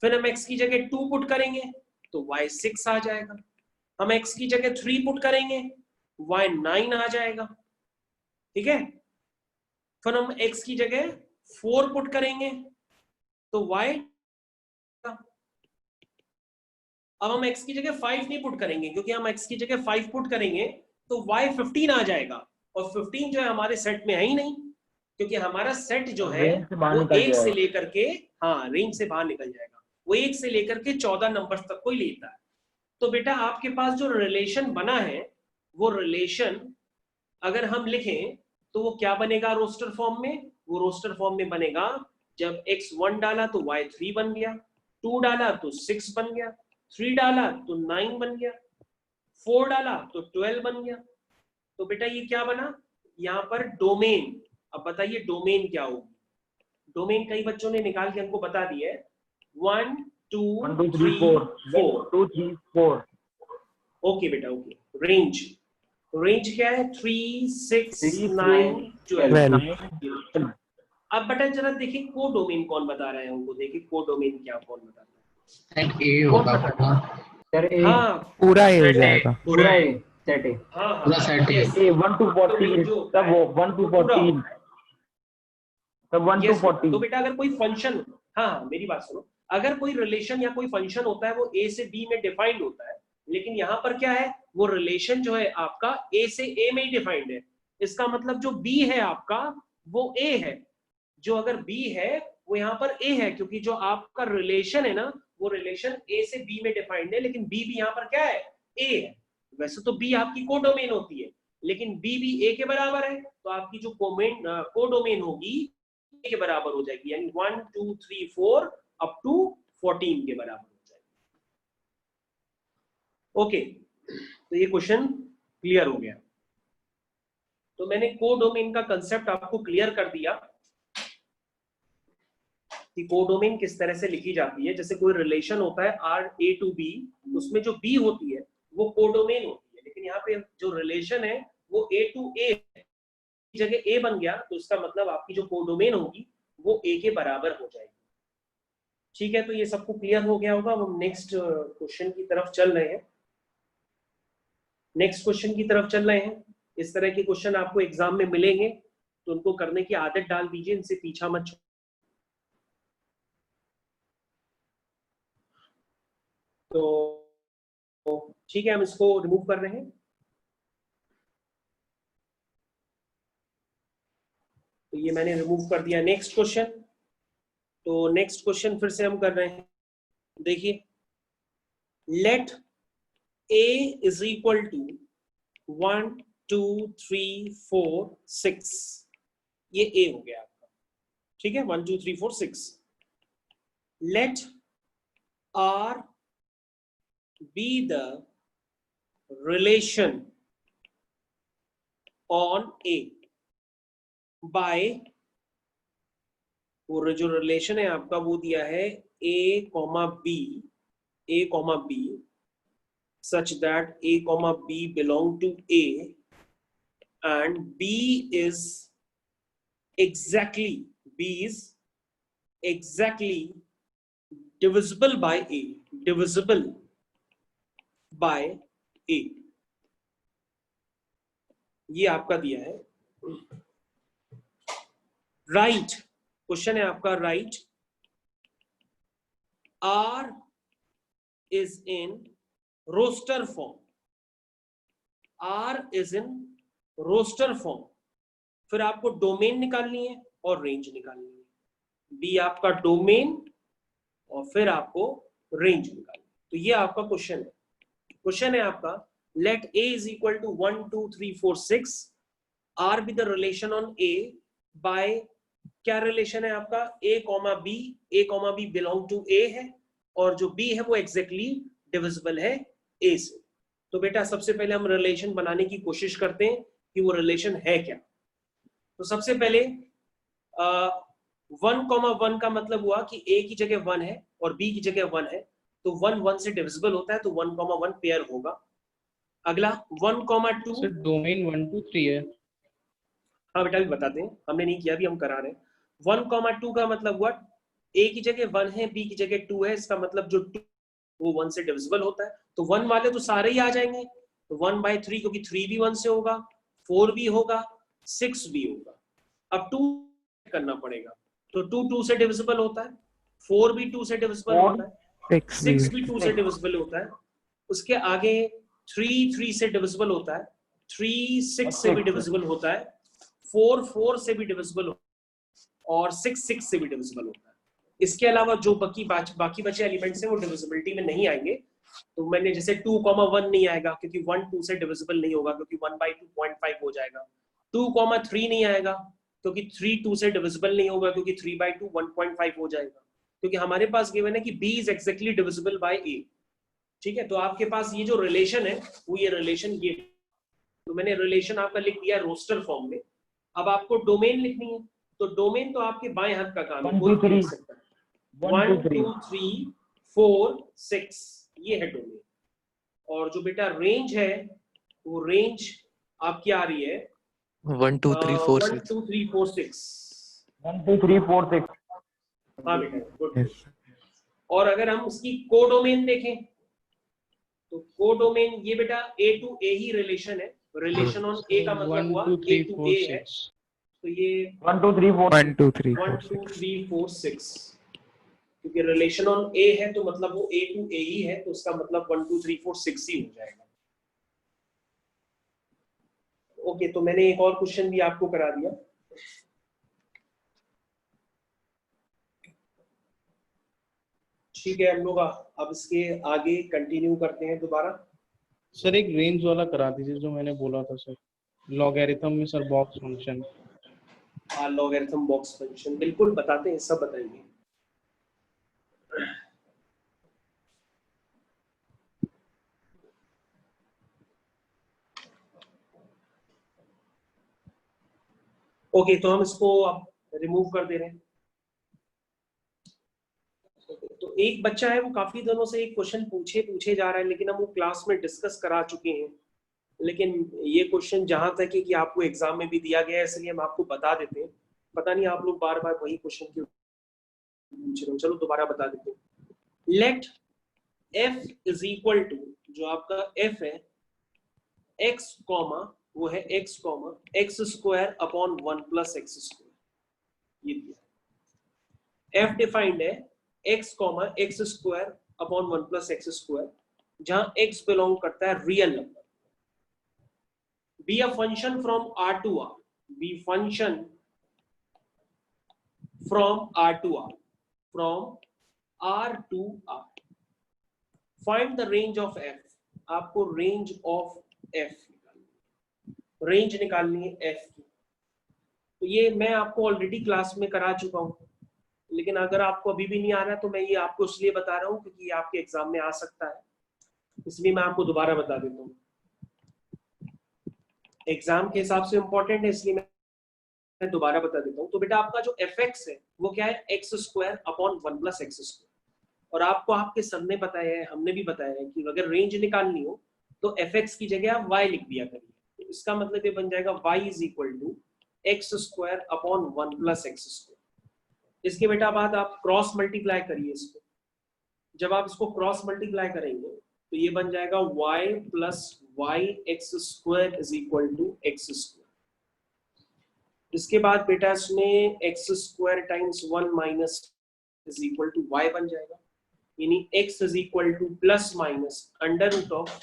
फिर हम x की जगह 2 पुट करेंगे तो y 6 आ जाएगा। हम x की जगह 3 पुट करेंगे y 9 आ जाएगा। ठीक है, फिर हम x की जगह 4 पुट करेंगे तो y, अब हम x की जगह 5 नहीं पुट करेंगे, क्योंकि हम x की जगह 5 पुट करेंगे तो y 15 आ जाएगा, और 15 जो है हमारे सेट में है ही नहीं, क्योंकि हमारा सेट जो है रेंज से बाहर वो निकल 1 से जाएगा। लेकर के, हाँ रेंज से बाहर निकल जाएगा, वो 1 से लेकर के 14 नंबर तक कोई लेता है। तो बेटा आपके पास जो रिलेशन बना है, वो रिलेशन अगर हम लिखें तो वो क्या बनेगा रोस्टर फॉर्म में, वो रोस्टर फॉर्म में बनेगा जब x 1 डाला तो y 3 बन गया, 2 डाला तो 6 बन गया, 3 डाला तो 9 बन गया, 4 डाला तो 12 बन गया। तो बेटा ये क्या बना, यहाँ पर डोमेन। अब बताइए डोमेन क्या होगी, डोमेन कई बच्चों ने निकाल के हमको बता दिया है, 1 2 1 2 3 3 4 4। 2 3 4। ओके बेटा, ओके। रेंज, रेंज क्या है, 3 6 3 9 12। 12। अब बेटा जरा देखिए को डोमेन कौन बता रहा है हमको, देखिए को डोमेन क्या कौन बता रहा सेट ए होगा पूरा, है। हाँ पूरा ही हो जाएगा। पूरा है, सेट है हाँ पूरा सेट है। ए 1 टू 14, तब वो 1 टू 14, तब 1 टू yes, 14। तो बेटा अगर कोई फंक्शन, हाँ मेरी बात सुनो, अगर कोई रिलेशन या कोई फंक्शन होता है वो a से b में डिफाइंड होता है, लेकिन यहाँ पर क्या है, वो रिलेशन जो है आपका a से a में ही डिफाइंड है। इसका मतलब जो b है आपका वो a है, जो अगर b है वो यहाँ पर a है, क्योंकि जो आपका रिलेशन है ना वो रिलेशन a से b में डिफाइंड है, लेकिन b भी यहाँ पर क्या है, a है। वैसे तो b आपकी कोडोमेन होती है, लेकिन b भी a के बराबर है, तो आपकी जो कोडोमेन होगी a के बराबर हो जाएगी, यानी 1 2 3 4 अप टू 14 के बराबर हो जाएगी। ओके, तो ये क्वेश्चन क्लियर हो गया। तो मैंने कोडोमेन का कंसेप्ट आपको क्लियर कर दिया कि कोडोमेन किस तरह से लिखी जाती है। जैसे कोई रिलेशन होता है R A to B, उसमें जो B होती है वो कोडोमेन होती है, लेकिन यहाँ पे जो रिलेशन है वो A to A की जगह A बन गया, तो इसका मतलब आपकी जो कोडोमेन होगी वो A के बराबर हो जाएगी। ठीक है, तो ये सबको क्लियर हो गया होगा। हम नेक्स्ट क्वेश्चन की तरफ चल रहे हैं, नेक्स्ट क्वेश्चन की तरफ चल रहे हैं। इस तरह के क्वेश्चन आपको एग्जाम में मिलेंगे, तो उनको करने की आदत डाल दीजिए, इनसे पीछा मत छोड़िए। तो ठीक है, हम इसको रिमूव कर रहे हैं। तो ये मैंने रिमूव कर दिया। नेक्स्ट क्वेश्चन, तो नेक्स्ट क्वेश्चन फिर से हम कर रहे हैं। देखिए, let a is equal to 1 2 3 4 6, ये a हो गया आपका। ठीक है, 1 2 3 4 6। Let r be the relation on a by, वो जो रिलेशन है आपका वो दिया है a, b such that a, b belong to a and b is exactly divisible by a, ये आपका दिया है। राइट, क्वेश्चन है आपका right R is in roster form, R is in roster form। फिर आपको डोमेन निकालनी है और रेंज निकालनी है। B आपका डोमेन और फिर आपको रेंज निकालनी है। तो ये आपका क्वेश्चन है। क्वेश्चन है आपका let A is equal to 1 2 3 4 6, R be the relation on A by क्या रिलेशन है आपका, a comma B belong to a है, और जो b है वो एग्जैक्टली डिविजिबल है a से। तो बेटा सबसे पहले हम रिलेशन बनाने की कोशिश करते हैं कि वो रिलेशन है क्या। तो सबसे पहले 1,1 का मतलब हुआ कि a की जगह 1 है और b की जगह 1 है, तो 1 1 से डिविजिबल होता है, तो 1,1 पेयर होगा। अगला 1,2, सर डोमेन 1 2 3 है। हाँ बेटा भी बताते हैं, हमने नहीं किया, अभी हम करा रहे हैं। 1,2 का मतलब हुआ a की जगह 1 है, b की जगह 2 है, इसका मतलब जो 2 वो 1 से डिविजिबल होता है, तो 1 वाले तो सारे ही आ जाएंगे, तो 1/3 क्योंकि 3 भी 1 से होगा, 4 भी होगा, 6 भी होगा। अब 2 करना पड़ेगा, तो 2 2 से डिविजिबल होता है, 4 भी 2 से डिविजिबल होता है, 6 भी 2 से डिविजिबल होता है, उसके आगे 3 3 से डिविजिबल होता है, 3 6 से भी डिविजिबल होता है, 4 4 से भी डिविजिबल होता है, और 6 6 से भी डिविजिबल होता है। इसके अलावा जो बाकी बचे एलिमेंट्स हैं वो डिविजिबिलिटी में नहीं आएंगे। तो मैंने जैसे 2,1 नहीं आएगा क्योंकि 1 2 से डिविजिबल नहीं होगा, क्योंकि 1/2 0.5 हो जाएगा। 2,3 नहीं आएगा क्योंकि 3 2 से डिविजिबल नहीं होगा, क्योंकि 3/2 1.5 हो जाएगा, क्योंकि हमारे पास गिवन है कि b is exactly divisible by a। ठीक है, तो आपके पास ये जो रिलेशन है वो ये रिलेशन ये, तो मैंने रिलेशन आपका लिख दिया रोस्टर फॉर्म में। अब आपको डोमेन लिखनी है, तो डोमेन तो आपके बाएं हाथ का काम है, 1 2 3 1 2 3 4 6 ये है डोमेन। और जो बेटा रेंज है वो रेंज आपकी आ रही है 1 2 3 4 1 2 3 4 6। 1 2 3 4 6। हाँ बेटा गुड। और अगर हम उसकी कोडोमेन देखें तो कोडोमेन ये बेटा A to A he relation है, रिलेशन ऑन A का मतलब 1 हुआ 2 A 3 to 4 A है, 6। तो ये 1 2 3 4 1 2 3 1 2 3 4 6, क्योंकि रिलेशन ऑन A है तो मतलब वो A to A ही है, तो उसका मतलब 1 2 3 4 6 ही हो जाएगा। ओके, तो मैंने एक और क्वेश्चन भी आपको करा दिया। ठीक है, हम लोग अब इसके आगे कंटिन्यू करते हैं दोबारा। सर एक रेंज वाला करा दीजिए जो मैंने बोला था सर, लॉगरिथम में sir box function. Logarithm box function बिल्कुल बताते हैं, सब बताएंगे। ओके, तो हम इसको अब रिमूव कर दे रहे हैं। तो एक बच्चा है वो काफी दिनों से एक क्वेश्चन पूछे जा रहा है, लेकिन हम वो क्लास में डिस्कस करा चुके हैं, लेकिन ये क्वेश्चन जहां तक है कि आपको एग्जाम में भी दिया गया है, इसलिए हम आपको बता देते हैं। पता नहीं आप लोग बार बार वही क्वेश्चन क्यों पूछ रहे हो, चलो दोबारा बता देते हैं। Let f is equal to, जो आपका f है x कॉमा वो है x comma x square upon 1 plus x square, ये दिया। f डिफाइंड है x comma x square upon 1 plus x square, जहां x बिलोंग करता है real number. be a function from R to R, be function from R to R, from R to R, find the range of f, आपको range of f range निकालनी है f की। तो ये मैं आपको ऑलरेडी क्लास में करा चुका हूं, लेकिन अगर आपको अभी भी नहीं आ रहा तो मैं ये आपको इसलिए बता रहा हूं क्योंकि ये आपके एग्जाम में आ सकता है, इसलिए मैं आपको दोबारा बता देता हूं। एग्जाम के हिसाब से इंपॉर्टेंट है, इसलिए मैं दोबारा बता देता हूं। तो बेटा आपका जो fx है वो क्या है, x square upon 1 plus x square, और आपको आपके सर ने बताया है, हमने भी बताया है कि अगर रेंज निकालनी हो तो fx की जगह आप y लिख दिया करिए। तो इसका मतलब ये बन जाएगा y is equal to x square upon 1 plus x square. इसके बेटा बाद आप क्रॉस मल्टीप्लाई करिए इसको, जब आप इसको क्रॉस मल्टीप्लाई करेंगे तो ये बन जाएगा y plus y x square is equal to x square. इसके बाद बेटा इसमें x square times 1 minus is equal to y बन जाएगा, यानी x is equal to plus minus under root of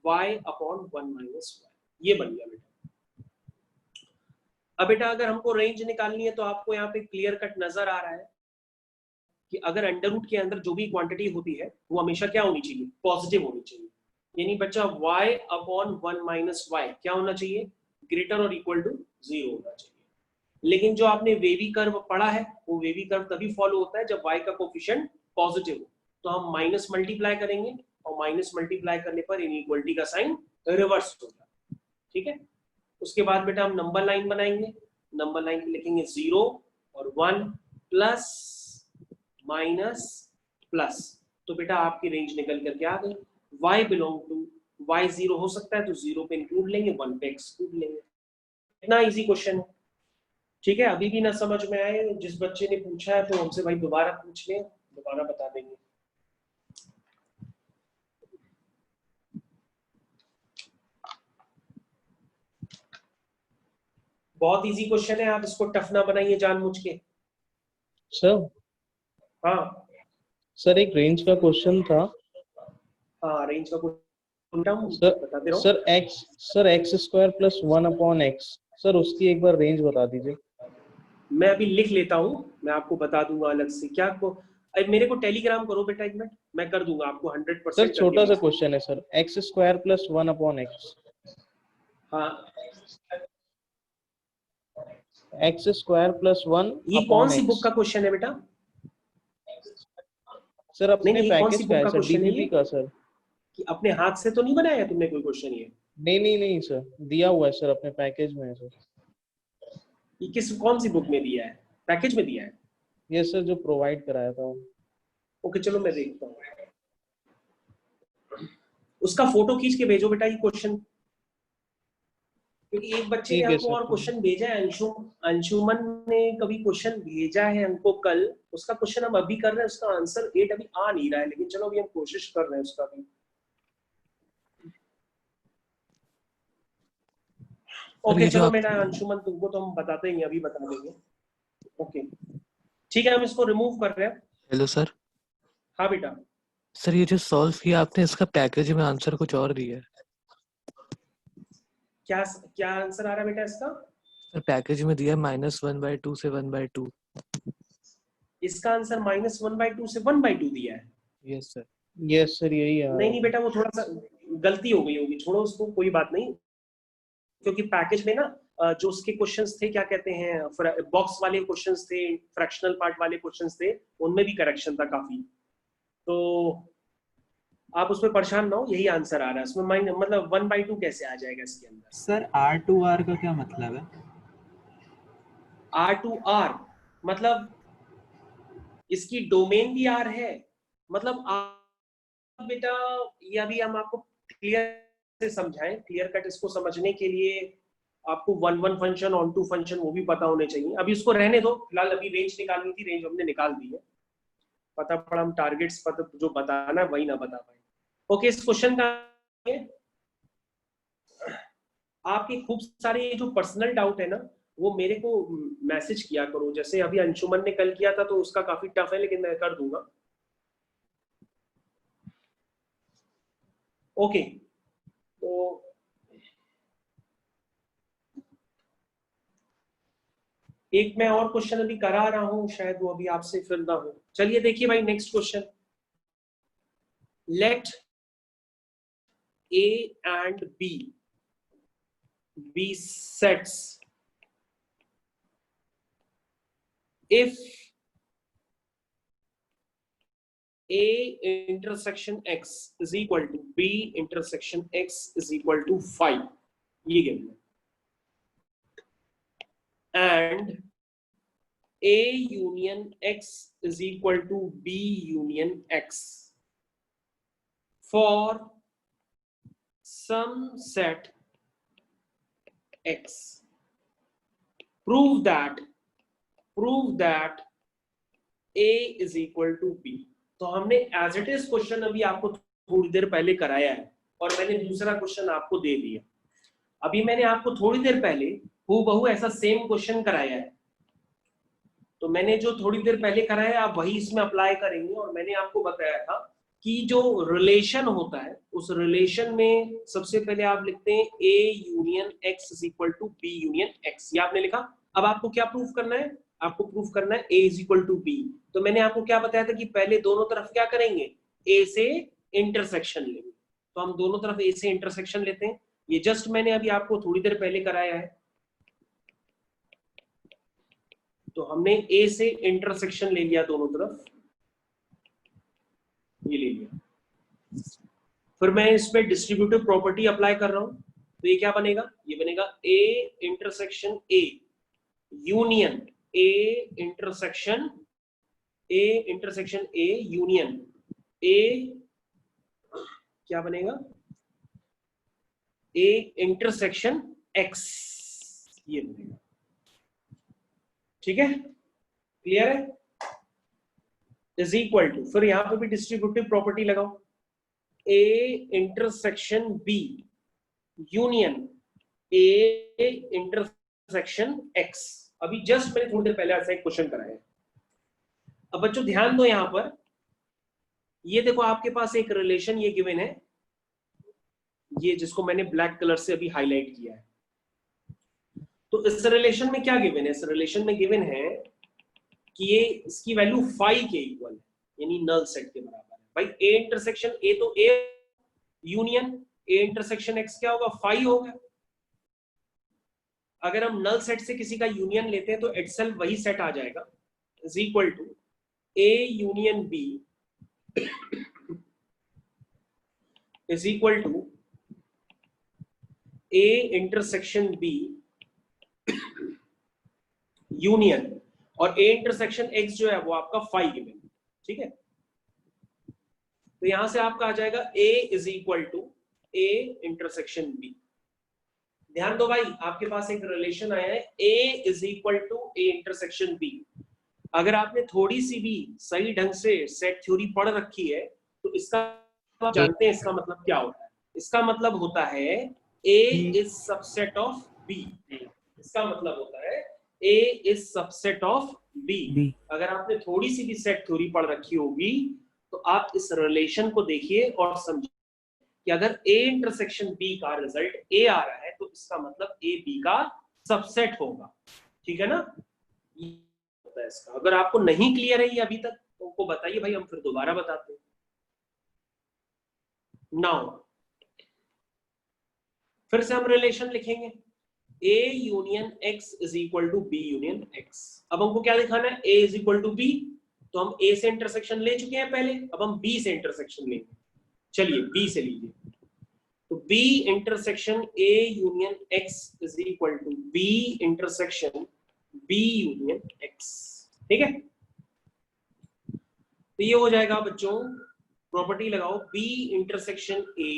y upon 1 minus y, ये बन गया बेटा। अब बेटा अगर हमको रेंज निकालनी है तो आपको यहाँ पे क्लियर कट नजर आ रहा है कि अगर अंडर रूट के अंदर जो भी क्वांटिटी होती है वो हमेशा क्या होनी चाहिए, पॉजिटिव होनी चाहिए, यानी बच्चा y अपॉन 1 माइनस वाई क्या होना चाहिए, ग्रेटर और इक्वल टू 0 होना चाहिए। लेकिन जो आपने वेवी कर्व पढ़ा है वो वेवी कर्व तभी फॉलो होता है जब y का कोफिशिएंट पॉजिटिव हो। तो हम माइनस मल्टीप्लाई करेंगे और माइनस मल्टीप्लाई करने पर इनइक्वालिटी का साइन रिवर्स होगा। ठीक है, उसके बाद बेटा हम नंबर लाइन बनाएंगे। नंबर लाइन पे लिखेंगे 0 और 1 प्लस माइनस प्लस। तो बेटा आपकी रेंज निकल करके आ गई। y बिलोंग टू y 0 हो सकता है तो 0 पे इंक्लूड लेंगे, 1 पे एक्सक्लूड लेंगे। इतना इजी क्वेश्चन है। ठीक है, अभी भी ना समझ में आए जिस बच्चे ने पूछा है तो हमसे भाई दोबारा पूछ ले, दोबारा बता देंगे। बहुत इजी क्वेश्चन है, आप इसको टफ ना बनाइए जानबूझ के। सर हाँ सर एक रेंज का क्वेश्चन था हाँ, रेंज का सर। बताते रहो। Sir x square plus 1/x, sir उसकी एक बार रेंज बता दीजिए। मैं अभी लिख लेता हूँ, मैं आपको बता दूंगा अलग से। क्या को मेरे को टेलीग्राम करो बेटा, एक मिनट, मैं कर दूंगा आपको 100%। सर छोटा सा क्वेश्चन है sir, x square plus 1/x। हाँ, एक्स स्क्वायर प्लस 1। ये कौन सी बुक का क्वेश्चन है बेटा? सर अपने नहीं, कौन सी पैकेज का बुक है का सर, क्वेश्चन है डीपीपी ये? का सर। कि अपने हाथ से तो नहीं बनाया तुमने कोई क्वेश्चन ये? नहीं सर, दिया हुआ है सर, अपने पैकेज में है सर। ये कौन सी बुक में दिया है? पैकेज में दिया है? ये सर जो प्रोवाइड कराया था। ओके चलो मैं देखता हूँ, उसका फोटो खींच के भेजो बेटा ये क्वेश्चन, क्योंकि एक बच्चे ने ठीक है हमको सर। और क्वेश्चन भेजा है। अंशुमन ने कभी क्वेश्चन भेजा है हमको कल, उसका क्वेश्चन हम अभी कर रहे हैं, उसका आंसर 8 अभी आ नहीं रहा है, लेकिन चलो अभी हम कोशिश कर रहे हैं उसका भी। ओके चलो मेरा अंशुमन, तुमको तो हम बताते ही अभी बता देंगे। ओके ठीक है, हम इसको रिमूव कर रहे हैं। Hello sir. हाँ बेटा। सर ये जो सॉल्व किया आपने, इसका पैकेज में आंसर कुछ और दिया है। क्या क्या आंसर आ रहा है बेटा इसका? सर पैकेज में दिया -1/2 से 1/2। इसका आंसर -1/2 से 1/2 दिया है। यस सर यही है। नहीं बेटा, वो थोड़ा सा गलती हो गई होगी, छोड़ो उसको, कोई बात नहीं। क्योंकि पैकेज में ना जो उसके क्वेश्चंस थे, क्या कहते हैं, बॉक्स वाले क्वेश्चंस थे, फ्रैक्शनल पार्ट वाले क्वेश्चंस थे, उनमें भी करेक्शन था काफी। तो आप उसमें परेशान ना हो, यही आंसर आ रहा है उसमें। मतलब 1/2 कैसे आ जाएगा इसके अंदर? सर R2R का क्या मतलब है? R2R मतलब इसकी डोमेन भी R है। मतलब बेटा ये अभी हम आपको क्लियर से समझाएं, क्लियर कट इसको समझने के लिए आपको 1 फंक्शन, ऑन टू फंक्शन वो भी पता होने चाहिए। अभी उसको रहने दो फिलहाल, अभी रेंज निकालनी थी, रेंज हमने निकाल दी है। पता पड़ा हम टारगेट्स पता जो बताना वही ना बता पाए। ओके, इस क्वेश्चन का आपके खूब सारे जो पर्सनल डाउट है ना, वो मेरे को मैसेज किया करो। जैसे अभी अंशुमन ने कल किया था तो उसका काफी टफ है, लेकिन मैं कर दूंगा। ओके तो एक मैं और क्वेश्चन अभी करा रहा हूं, शायद वो अभी आपसे फिर ना हो। चलिए देखिए भाई, next question. Let A and B be sets if A intersection X is equal to B intersection X is equal to 5, ये गिवन है, and A union X is equal to B union X for some set X. Prove that A is equal to B. तो हमने as it is question अभी आपको थोड़ी देर पहले कराया है, और मैंने दूसरा क्वेश्चन आपको दे दिया। अभी मैंने आपको थोड़ी देर पहले हूबहू ऐसा सेम क्वेश्चन कराया है। तो मैंने जो थोड़ी देर पहले कराया आप वही इसमें अप्लाई करेंगे। और मैंने आपको बताया था कि जो रिलेशन होता है, उस रिलेशन में सबसे पहले आप लिखते हैं A union X is equal to B union X। ये आपने लिखा। अब आपको क्या प्रूफ करना है? आपको प्रूफ करना है A is equal to B। तो मैंने आपको क्या बताया था कि पहले दोनों तरफ क्या करेंगे, A से इंटरसेक्शन लेंगे। तो हम दोनों तरफ A से इंटरसेक्शन लेते हैं। ये जस्ट मैंने अभी आपको थोड़ी देर पहले कराया है। तो हमने ए से इंटरसेक्शन ले लिया दोनों तरफ, ये ले लिया। फिर मैं इसमें डिस्ट्रीब्यूटिव प्रॉपर्टी अप्लाई कर रहा हूं, तो ये क्या बनेगा, ये बनेगा A intersection A union A intersection A union A, क्या बनेगा, ए इंटरसेक्शन एक्स, ये बनेगा। ठीक है, क्लियर है? इज इक्वल टू, फिर यहां पे भी डिस्ट्रीब्यूटिव प्रॉपर्टी लगाओ, A intersection B union A intersection X. अभी जस्ट मैंने थोड़ी देर पहले ऐसा एक क्वेश्चन कराया। अब बच्चों ध्यान दो, यहां पर ये देखो आपके पास एक रिलेशन ये गिवन है, ये जिसको मैंने ब्लैक कलर से अभी हाईलाइट किया है। तो इस रिलेशन में क्या गिवन है, इस रिलेशन में गिवन है कि ये इसकी वैल्यू फाई के इक्वल है, यानी नल सेट के बराबर है। भाई ए इंटरसेक्शन ए तो A union A intersection x क्या होगा, फाई होगा। अगर हम नल सेट से किसी का यूनियन लेते हैं तो इटसेल्फ वही सेट आ जाएगा, is equal to A union B is equal to A intersection B union, और ए इंटरसेक्शन एक्स जो है वो आपका फाई गिवन। ठीक है, तो यहां से आपका आ जाएगा A is equal to A intersection B. ध्यान दो भाई, आपके पास एक रिलेशन आया है A is equal to A intersection B. अगर आपने थोड़ी सी भी सही ढंग से सेट थ्योरी पढ़ रखी है तो इसका आप जानते हैं इसका मतलब क्या होता है। इसका मतलब होता है A is subset of B. इसका मतलब होता है A is subset of B. अगर आपने थोड़ी सी भी सेट थ्योरी पढ़ रखी होगी तो आप इस रिलेशन को देखिए और समझिए कि अगर ए इंटरसेक्शन बी का रिजल्ट ए आ रहा है तो इसका मतलब ए बी का सबसेट होगा। ठीक है ना, होता है इसका। अगर आपको नहीं क्लियर है ये अभी तक तो उनको बताइए भाई, हम फिर दोबारा बताते हैं। नाउ फिर से हम रिलेशन लिखेंगे, A union X is equal to B union X। अब हमको क्या दिखाना है, A is equal to B, तो हम A से इंटरसेक्शन ले चुके हैं पहले, अब हम B से इंटरसेक्शन लेंगे। चलिए B से लीजिए, तो B intersection A union X is equal to B intersection B union X। ठीक है, तो ये हो जाएगा बच्चों, प्रॉपर्टी लगाओ B intersection A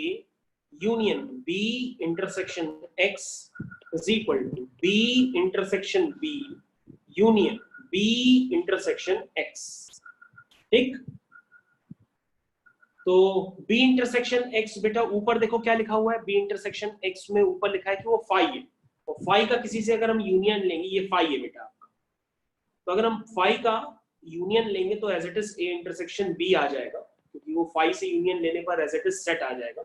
union B intersection X is equal to B intersection B union B intersection X। ठीक, तो B intersection X बेटा ऊपर देखो क्या लिखा हुआ है, B intersection X में ऊपर लिखा है कि वो फाई है, और फाई का किसी से अगर हम यूनियन लेंगे, ये फाई है बेटा आपका, तो अगर हम फाई का यूनियन लेंगे तो as it is A intersection B आ जाएगा, क्योंकि वो फाई से यूनियन लेने पर एज इट इज सेट आ जाएगा।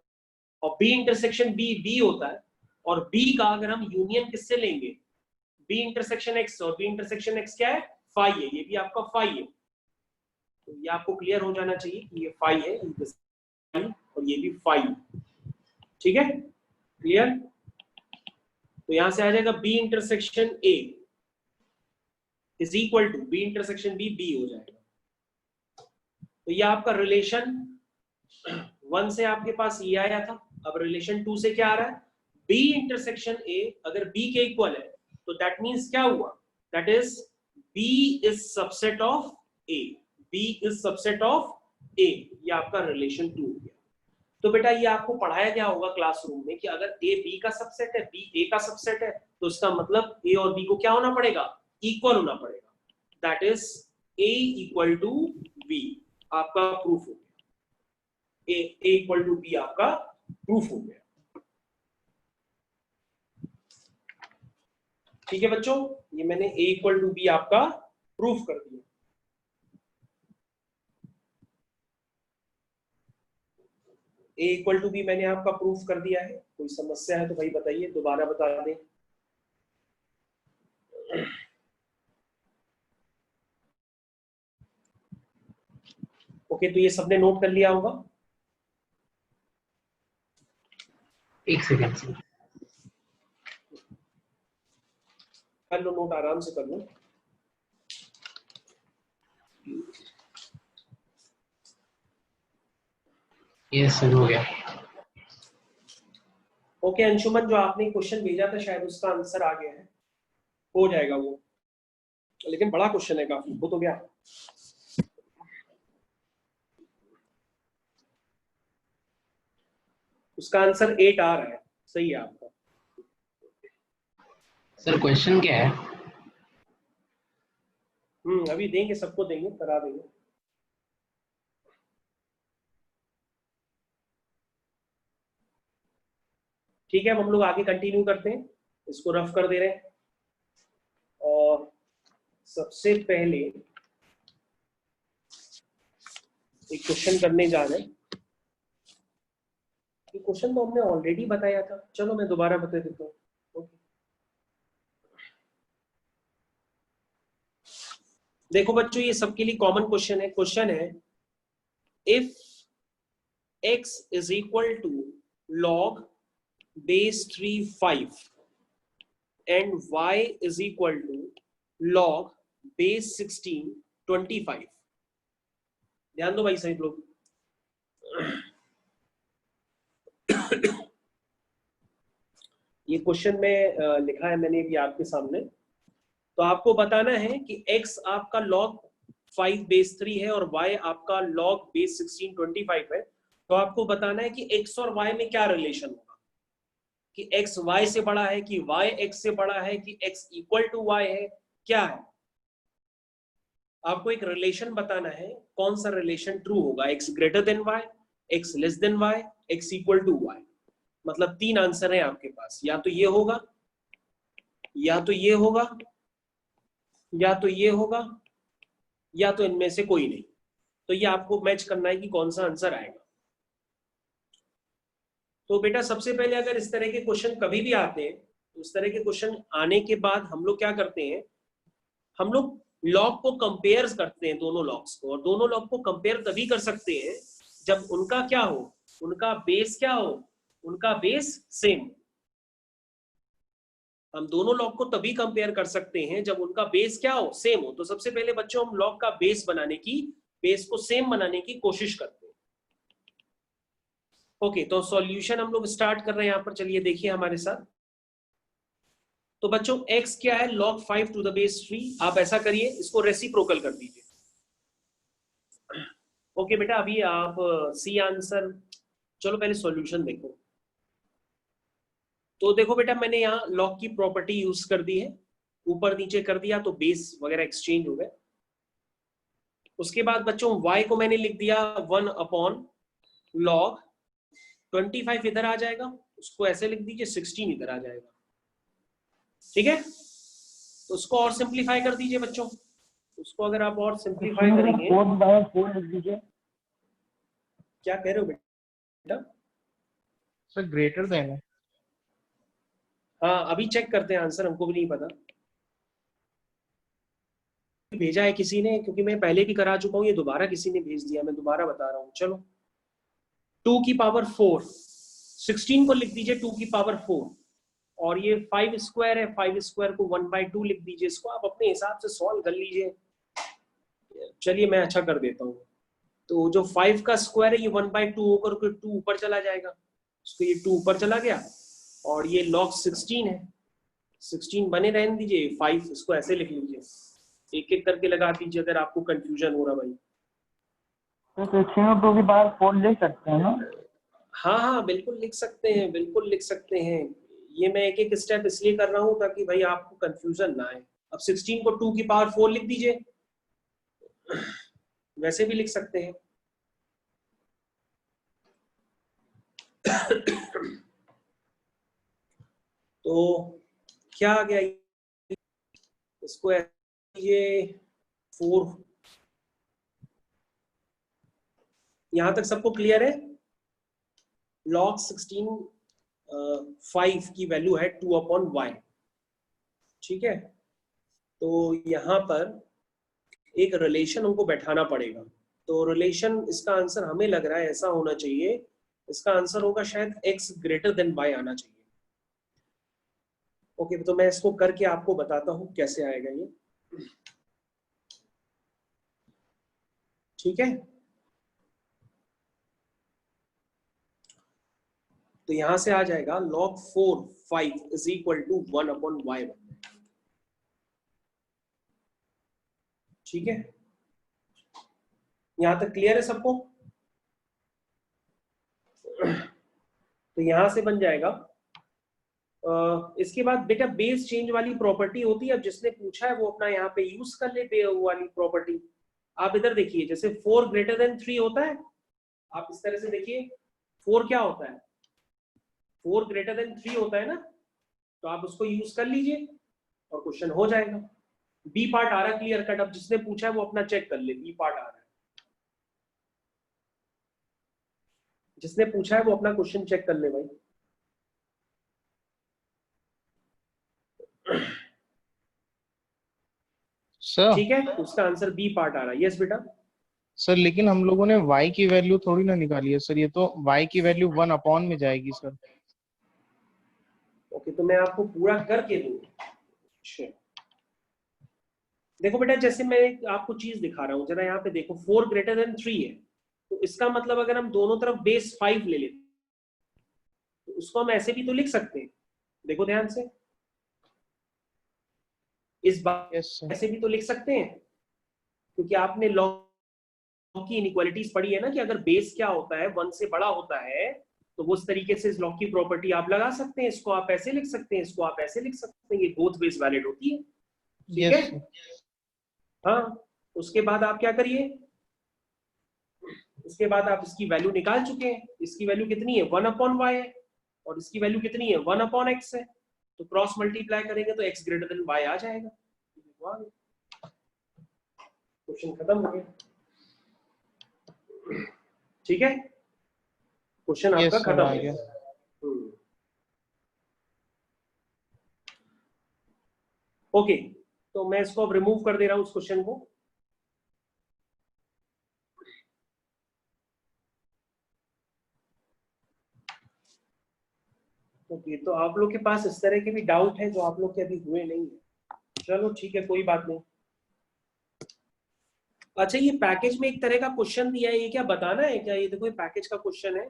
और B intersection B B होता है, और B का अगर हम यूनियन किससे लेंगे, B इंटरसेक्शन X, और B इंटरसेक्शन X क्या है, फाई है, ये भी आपका फाई है। तो ये आपको क्लियर हो जाना चाहिए कि ये फाई है और ये भी फाई है। ठीक है, क्लियर? तो यहां से आ जाएगा B intersection A is equal to B intersection B, B हो जाएगा। तो ये आपका रिलेशन 1 से आपके पास ये आया था, अब रिलेशन 2 से क्या आ रहा है, B इंटरसेक्शन A अगर B के इक्वल है तो दैट मींस क्या हुआ, that is B is subset of A, B is subset of A। ये आपका रिलेशन 2 हो गया। तो बेटा ये आपको पढ़ाया गया होगा क्लासरूम में कि अगर A B का सबसेट है, B A का सबसेट है, तो इसका मतलब A और B को क्या होना पड़ेगा, इक्वल होना पड़ेगा। That is A equal to B, आपका प्रूफ हो गया। A इक्वल टू B आपका प्रूफ हो गया। ठीक है बच्चों, ये मैंने A इक्वल टू बी आपका प्रूफ कर दिया। A इक्वल टू बी मैंने आपका प्रूफ कर दिया है। कोई समस्या है तो भाई बताइए, दोबारा बता दें। ओके, तो ये सबने नोट कर लिया होगा। एक सेकंड से कर लो नोट, आराम से कर लो। यस सर हो गया। ओके अंशुमन, जो आपने क्वेश्चन भेजा था शायद उसका आंसर आ गया है, हो जाएगा वो, लेकिन बड़ा क्वेश्चन है काफी, हो तो गया। उसका आंसर 8 आ रहा है, सही है आपका। सर क्वेश्चन क्या है? अभी देंगे, सबको देंगे, करा देंगे। ठीक है, अब हम लोग आगे कंटिन्यू करते हैं, इसको रफ कर दे रहे हैं। और सबसे पहले एक क्वेश्चन करने जा रहे हैं। ये क्वेश्चन तो हमने ऑलरेडी बताया था, चलो मैं दोबारा बता देता हूँ। देखो बच्चों, ये सबके लिए कॉमन क्वेश्चन है। क्वेश्चन है, if x is equal to log base 3 5 and y is equal to log base 16 25। ध्यान दो भाई सही लोग। ये क्वेश्चन में लिखा है मैंने भी आपके सामने। तो आपको बताना है कि x आपका log 5 बेस 3 है और y आपका log बेस 16 25 है। तो आपको बताना है कि x और y में क्या रिलेशन होगा, कि x y से बड़ा है, कि y x से बड़ा है, कि x इक्वल टू y है, क्या है। आपको एक रिलेशन बताना है, कौन सा रिलेशन ट्रू होगा, x greater than y, x less than y, x equal to y। मतलब 3 आंसर है आपके पास, या तो ये होगा, या तो ये होगा, या तो ये होगा, या तो इनमें से कोई नहीं। तो ये आपको मैच करना है कि कौन सा आंसर आएगा। तो बेटा सबसे पहले अगर इस तरह के क्वेश्चन कभी भी आते हैं, तो इस तरह के क्वेश्चन आने के बाद हम लोग क्या करते हैं, हम लोग लॉग को कंपेयर करते हैं, दोनों लॉग्स को। और दोनों लॉग को कंपेयर तभी कर सकते हैं जब उनका क्या हो, उनका बेस क्या हो, उनका बेस सेम। हम दोनों लॉग को तभी कंपेयर कर सकते हैं जब उनका बेस क्या हो, सेम हो। तो सबसे पहले बच्चों हम लॉग का बेस बनाने की, बेस को सेम बनाने की कोशिश करते हैं। ओके, तो सॉल्यूशन हम लोग स्टार्ट कर रहे हैं यहाँ पर। चलिए देखिए हमारे साथ। तो बच्चों x क्या है, log 5 टू द बेस 3। आप ऐसा करिए, इसको रेसिप्रोकल कर दीजिए। ओके बेटा, अभी आप सी आंसर, चलो पहले सॉल्यूशन देखो। तो देखो बेटा, मैंने यहाँ log की प्रॉपर्टी यूज कर दी है, ऊपर नीचे कर दिया तो बेस वगैरह एक्सचेंज हो गए। उसके बाद बच्चों y को मैंने लिख दिया 1 अपॉन log 25 इधर आ जाएगा, उसको ऐसे लिख दीजिए, 16 इधर आ जाएगा। ठीक है, तो उसको और सिंप्लीफाई कर दीजिए बच्चों। उसको अगर आप और सिंप्लीफाई करेंगे, 4/4 लिख दीजिए। क्या कह रहे हो बेटा? सर ग्रेटर देन है। हाँ, अभी चेक करते हैं आंसर, हमको भी नहीं पता। भेजा है किसी ने, क्योंकि मैं पहले भी करा चुका हूँ, ये दोबारा किसी ने भेज दिया, मैं दोबारा बता रहा हूँ। चलो 2 की पावर 4, 16 को लिख दीजिए 2 की पावर 4, और ये 5 स्क्वायर है, 5 स्क्वायर को 1/2 लिख दीजिए। इसको आप अपने हिसाब से सॉल्व कर लीजिए। चलिए मैं अच्छा कर देता हूँ। तो जो 5 का स्क्वायर है, ये 1/2 होकर के 2 ऊपर चला जाएगा, इसको ये 2 ऊपर चला गया, और ये log 16 है, 16 बने रहने दीजिए, 5 इसको ऐसे लिख लीजिए। एक एक करके लगा दीजिए अगर आपको कंफ्यूजन हो रहा भाई। तो 6 और 2 की पावर 4 लिख सकते हैं ना? हाँ हाँ बिल्कुल लिख सकते हैं, बिल्कुल लिख सकते हैं। ये मैं एक एक स्टेप इसलिए कर रहा हूँ ताकि भाई आपको कंफ्यूजन ना आए। अब 16 को 2 की पावर 4 लिख दीजिए, वैसे भी लिख सकते हैं। तो क्या आ गया, इसको ये 4, यहां तक सबको क्लियर है? log 16 5 की वैल्यू है 2/y। ठीक है, तो यहां पर एक रिलेशन हमको बैठाना पड़ेगा। तो रिलेशन, इसका आंसर हमें लग रहा है ऐसा होना चाहिए, इसका आंसर होगा शायद x ग्रेटर देन y आना चाहिए। ओके, तो मैं इसको करके आपको बताता हूं कैसे आएगा ये। ठीक है, तो यहां से आ जाएगा log 4 5 is equal to 1/y। ठीक है, यहां तक क्लियर है सबको? तो यहां से बन जाएगा। इसके बाद बेटा बेस चेंज वाली प्रॉपर्टी होती है, अब जिसने पूछा है वो अपना यहाँ पे यूज कर ले वो वाली प्रॉपर्टी। आप इधर देखिए, जैसे 4 ग्रेटर देन 3 होता है, आप इस तरह से देखिए 4 क्या होता है, 4 ग्रेटर देन 3 होता है ना, तो आप उसको यूज कर लीजिए और क्वेश्चन हो जाएगा। बी पार्ट आ रहा है क्लियर कट, अब जिसने पूछा है वो अपना चेक कर ले, बी पार्ट आ रहा है, जिसने पूछा है वो अपना क्वेश्चन चेक कर ले भाई। सर ठीक है, उसका आंसर बी पार्ट आ रहा है। यस बेटा। सर लेकिन हम लोगों ने y की वैल्यू थोड़ी ना निकाली है सर, ये तो y की वैल्यू 1 में जाएगी सर। ओके, तो मैं आपको पूरा करके दूं। अच्छा देखो बेटा, जैसे मैं एक आपको चीज दिखा रहा हूं, जरा यहाँ पे देखो 4 ग्रेटर देन 3 है, तो इसका मतलब अगर हम दोनों तरफ बेस 5 ले लेते तो उसको हम ऐसे भी तो लिख सकते हैं। देखो ध्यान से, इस बात यस सर। ऐसे भी तो लिख सकते हैं, क्योंकि आपने लॉग की इनइक्वालिटीज पढ़ी है ना, कि अगर बेस क्या होता है 1 से बड़ा होता है तो वो उस तरीके से इस लॉग की प्रॉपर्टी आप लगा सकते हैं। इसको आप ऐसे लिख सकते हैं, इसको आप ऐसे लिख सकते हैं, ये बोथ वेज वैलिड होती है। ठीक यस है, सर। हाँ। उसके बाद आप क्या करिए, उसके बाद आप इसकी वैल्यू निकाल चुके हैं। इसकी वैल्यू कितनी है, 1/y है, और इसकी वैल्यू कितनी है, 1/x है। तो क्रॉस मल्टीप्लाई करेंगे तो x ग्रेटर देन y आ जाएगा। क्वेश्चन खत्म हो गया। ठीक है, क्वेश्चन यस आपका सर, खत्म आ हो गया। गया। ओके, तो मैं इसको अब रिमूव कर दे रहा हूं उस क्वेश्चन को। ओके, तो आप लोग के पास इस तरह के भी डाउट है जो आप लोग के अभी हुए नहीं है। चलो ठीक है, कोई बात नहीं। अच्छा, ये पैकेज में एक तरह का क्वेश्चन दिया है, ये क्या बताना है क्या? ये देखो, ये पैकेज का क्वेश्चन है,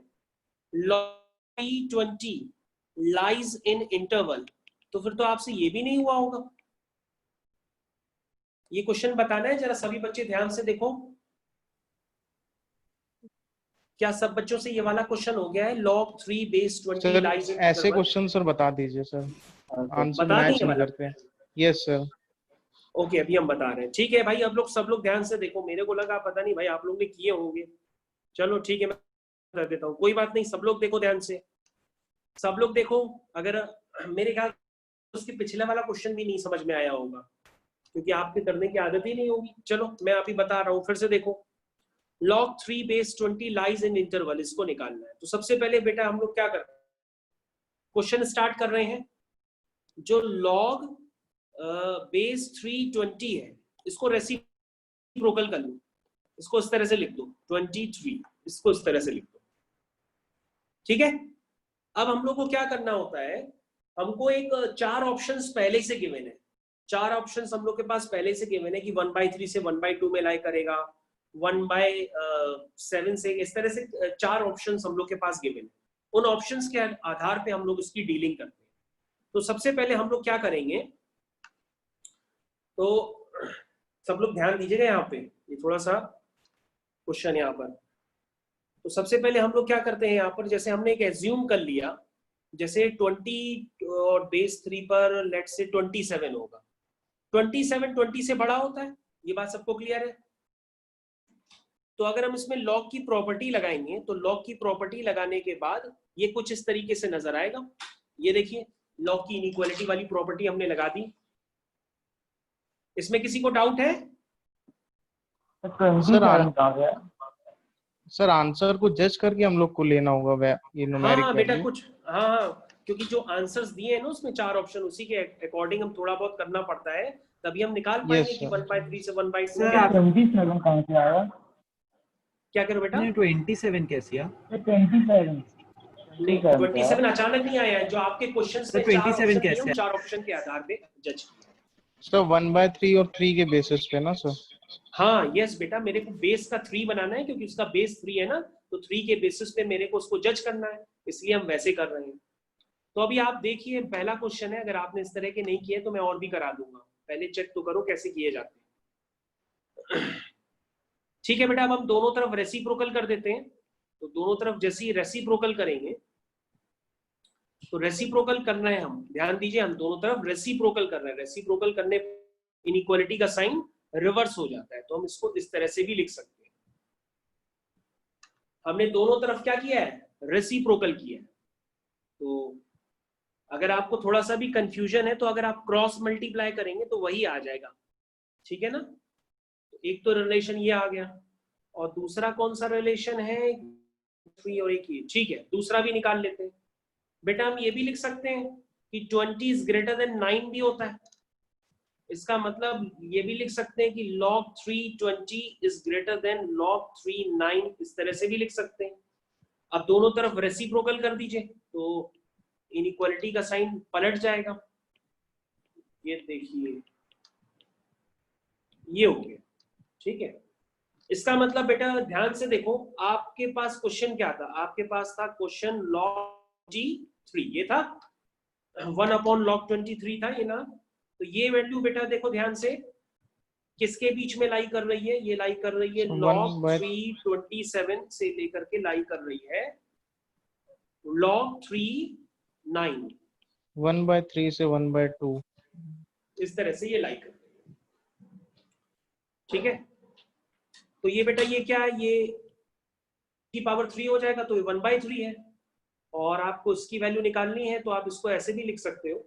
log 20 lies in interval। तो फिर तो आपसे ये भी नहीं हुआ होगा। ये क्वेश्चन बताना है, जरा सभी बच्चे ध्यान से देखो। क्या सब बच्चों से ये वाला क्वेश्चन हो गया है, log 3 base 20 sir lies in ऐसे interval? क्वेश्चन सर बता दीजिए सर, आंसर बता मैच देंगे नहीं वाला? करते। Yes sir. ओके, अभी हम बता रहे हैं। ठीक है भाई, अब लोग सब लोग ध्यान से देखो। मेरे को लगा पता नहीं भाई आप लोग ने किए होंगे। चलो ठीक है, मैं कर देता हूँ, कोई बात नहीं। सब लोग देखो ध्यान से, सब लोग देखो। अगर मेरे ख्याल उसके पिछले वाला क्वेश्चन भी नहीं समझ में आया होगा, क्योंकि आपके करने की आदत ही नहीं होगी। चलो मैं अभी बता रहा हूँ, फिर से देखो। log 3 base 20 lies in interval, इसको निकालना है। तो सबसे पहले बेटा हम लोग क्या करते हैं, क्वेश्चन स्टार्ट कर रहे हैं। जो log बेस 320 है, इसको रेसिप्रोकल कर लो, इसको इस तरह से लिख दो 23, इसको इस तरह से लिख दो। ठीक है, अब हम लोग को क्या करना होता है, हमको एक 4 ऑप्शंस पहले से गिवन है। 4 ऑप्शंस हम लोग के पास पहले से गिवन है कि 1/3 से 1/2 में लाई करेगा, 1/7 से, इस तरह से 4 ऑप्शंस हम लोग के पास गिवन है। उन ऑप्शंस के आधार पे हम लोग इसकी डीलिंग करते हैं। तो सबसे पहले हम लोग क्या करेंगे, तो सब लोग ध्यान दीजिएगा यहाँ पे, ये थोड़ा सा क्वेश्चन यहाँ पर। तो सबसे पहले हम लोग क्या करते हैं यहाँ पर, जैसे हमने एक एज्यूम कर लिया, जैसे 20 और बेस 3 पर लेट से 27 होगा। 27 20 से बड़ा होता है, ये बात सबको क्लियर है। तो अगर हम इसमें लॉग की प्रॉपर्टी लगाएंगे, तो लॉग की प्रॉपर्टी लगाने के बाद ये कुछ इस तरीके से नजर आएगा। ये देखिए, लॉग की इनइक्वालिटी वाली प्रॉपर्टी हमने लगा दी। इसमें किसी को डाउट है? सर आंसर को जज करके हम लोग को लेना होगा ये न्यूमेरिक हाँ बेटा, वैल्यू। कुछ हाँ, क्योंकि जो आंसर्स दिए हैं ना उसमें 4 ऑप्शन, उसी के अकॉर्डिंग हम थोड़ा बहुत करना पड़ता है, तभी हम निकाल पाएंगे कि 1/3 से 1/2 सर, क्या। 27 कहाँ से आया? क्या करो बेटा? 27 कैसे आ? 27 नहीं, 27 अचानक नहीं आया है। जो आपके क्वेश्चन सर, में 4 27 ऑप्शन दिए, कैसे उन 4 ऑप्शन के आधार पे जज किया। सर 1/3 और 3 के बेसिस पे ना सर? हाँ यस बेटा, मेरे को बेस का 3 बनाना है क्योंकि उसका बेस 3 है ना, तो 3 के बेसिस पे मेरे को उसको जज करना है, इसलिए हम वैसे कर रहे हैं। तो अभी आप देखिए पहला क्वेश्चन है, अगर आपने इस तरह के नहीं किए तो मैं और भी करा दूंगा, पहले चेक तो करो कैसे किए जाते हैं। ठीक है बेटा, अब हम दोनों तरफ रेसिप्रोकल कर देते हैं। तो दोनों तरफ जैसे ही रेसिप्रोकल करेंगे, तो रेसिप्रोकल करना है, हम ध्यान दीजिए, हम दोनों तरफ रेसिप्रोकल कर रहे हैं। रेसिप्रोकल करने इनइक्वालिटी का साइन रिवर्स हो जाता है, तो हम इसको इस तरह से भी लिख सकते हैं। हमने दोनों तरफ क्या किया है, रेसिप्रोकल किया है। तो अगर आपको थोड़ा सा भी कंफ्यूजन है तो अगर आप क्रॉस मल्टीप्लाई करेंगे तो वही आ जाएगा, ठीक है ना। तो एक तो रिलेशन ये आ गया, और दूसरा कौन सा रिलेशन है, 3 और 1 ही, ठीक है, दूसरा भी निकाल लेते हैं। बेटा हम ये भी लिख सकते हैं कि 20 इज ग्रेटर देन 9 भी होता है। इसका मतलब ये भी लिख सकते हैं कि log 3 20 is greater than log 3 9, इस तरह से भी लिख सकते हैं। अब दोनों तरफ रेसिप्रोकल कर दीजिए तो इनइक्वालिटी का साइन पलट जाएगा। ये देखिए ये हो गया, ठीक है। इसका मतलब बेटा ध्यान से देखो, आपके पास क्वेश्चन क्या था, आपके पास था क्वेश्चन log 3, ये था 1/log 23 था ये ना। तो ये वैल्यू बेटा देखो ध्यान से किसके बीच में लाई कर रही है, ये लाई कर रही है log 3 27 से लेकर के लाई कर रही है log 3 9, 1/3 से 1/2, इस तरह से ये लाई कर रही है, ठीक है। तो ये बेटा ये क्या है, ये की पावर 3 हो जाएगा तो ये 1/3 है, और आपको इसकी वैल्यू निकालनी है तो आप इसको ऐसे भी लिख सकते हो,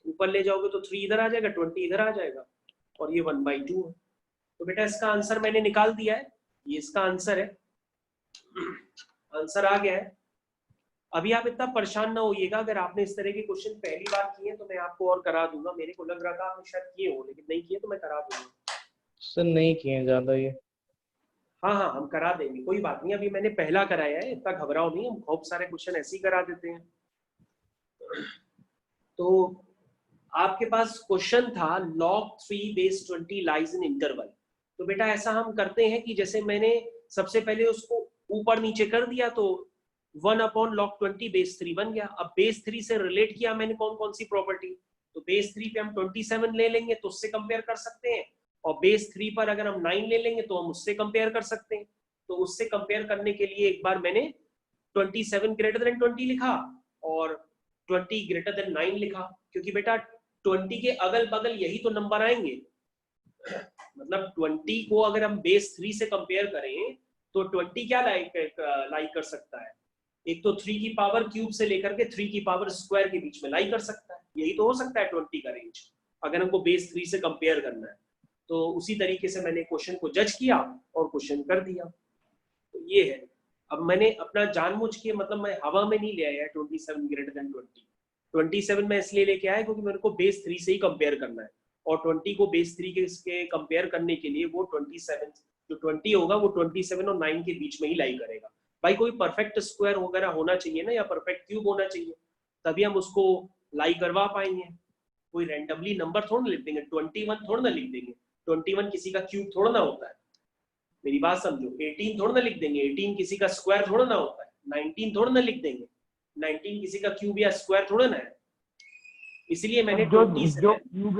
ऊपर ले जाओगे तो 3 इधर आ जाएगा, 20 इधर आ जाएगा, और ये 1/2 है। तो बेटा इसका आंसर मैंने निकाल दिया है, ये इसका आंसर है, आंसर आ गया है। अभी आप इतना परेशान ना होइएगा, अगर आपने इस तरह के क्वेश्चन पहली बार किए तो मैं आपको और करा दूंगा, मेरे को लग रहा था आपने शायद किए हो, लेकिन नहीं किए तो मैं करा दूंगा। सर नहीं किए ज्यादा ये। हाँ हाँ हम करा देंगे, कोई बात नहीं, अभी मैंने पहला कराया है, इतना घबराओ नहीं, हम बहुत सारे क्वेश्चन ऐसे ही करा देते हैं। तो आपके पास क्वेश्चन था log 3 base 20 lies in interval। तो बेटा ऐसा हम करते हैं कि जैसे मैंने सबसे पहले उसको ऊपर नीचे कर दिया तो 1/log 20 base 3 बन गया। अब base 3 से रिलेट किया मैंने कौन कौन सी प्रॉपर्टी, तो base 3 पे हम 27 ले लेंगे तो उससे कंपेयर कर सकते हैं, और base 3 पर अगर हम 9 ले लेंगे तो हम उससे कंपेयर कर सकते हैं। तो उससे कंपेयर करने के लिए एक बार मैंने 27 ग्रेटर देन 20 लिखा और 20 ग्रेटर देन 9 लिखा, क्योंकि बेटा 20 के अगल बगल यही तो नंबर आएंगे। मतलब 20 को अगर हम बेस 3 से कंपेयर करें तो 20 क्या लाई कर सकता है, एक तो 3 की पावर क्यूब से लेकर के 3 की पावर स्क्वायर के बीच में लाई कर सकता है, यही तो हो सकता है 20 का रेंज, अगर हमको बेस 3 से कंपेयर करना है। तो उसी तरीके से मैंने क्वेश्चन को जज किया और क्वेश्चन कर दिया। तो ये है, अब मैंने अपना जानबूझ के, मतलब मैं हवा में नहीं ले आया 27 ग्रेटर देन 20। 27 में इसलिए लेके आया क्योंकि मेरे को बेस 3 से ही कंपेयर करना है, और 20 को बेस 3 के कंपेयर करने के लिए वो 27 जो 20 होगा वो 27 और 9 के बीच में ही लाई करेगा। भाई कोई परफेक्ट स्क्वायर वगैरह होना चाहिए ना, या परफेक्ट क्यूब होना चाहिए, तभी हम उसको लाई करवा पाएंगे। कोई रैंडमली नंबर थोड़ा ना लिख देंगे, 21 थोड़ा ना लिख देंगे, 21 किसी का क्यूब थोड़ा ना होता है, मेरी बात समझो। 18 थोड़ा ना लिख देंगे, 18 किसी का स्क्वायर थोड़ा ना होता है। 19 थोड़ा ना लिख देंगे, 19 किसी का क्यूब या स्क्वायर थोड़ा ना है। इसलिए मैंने 27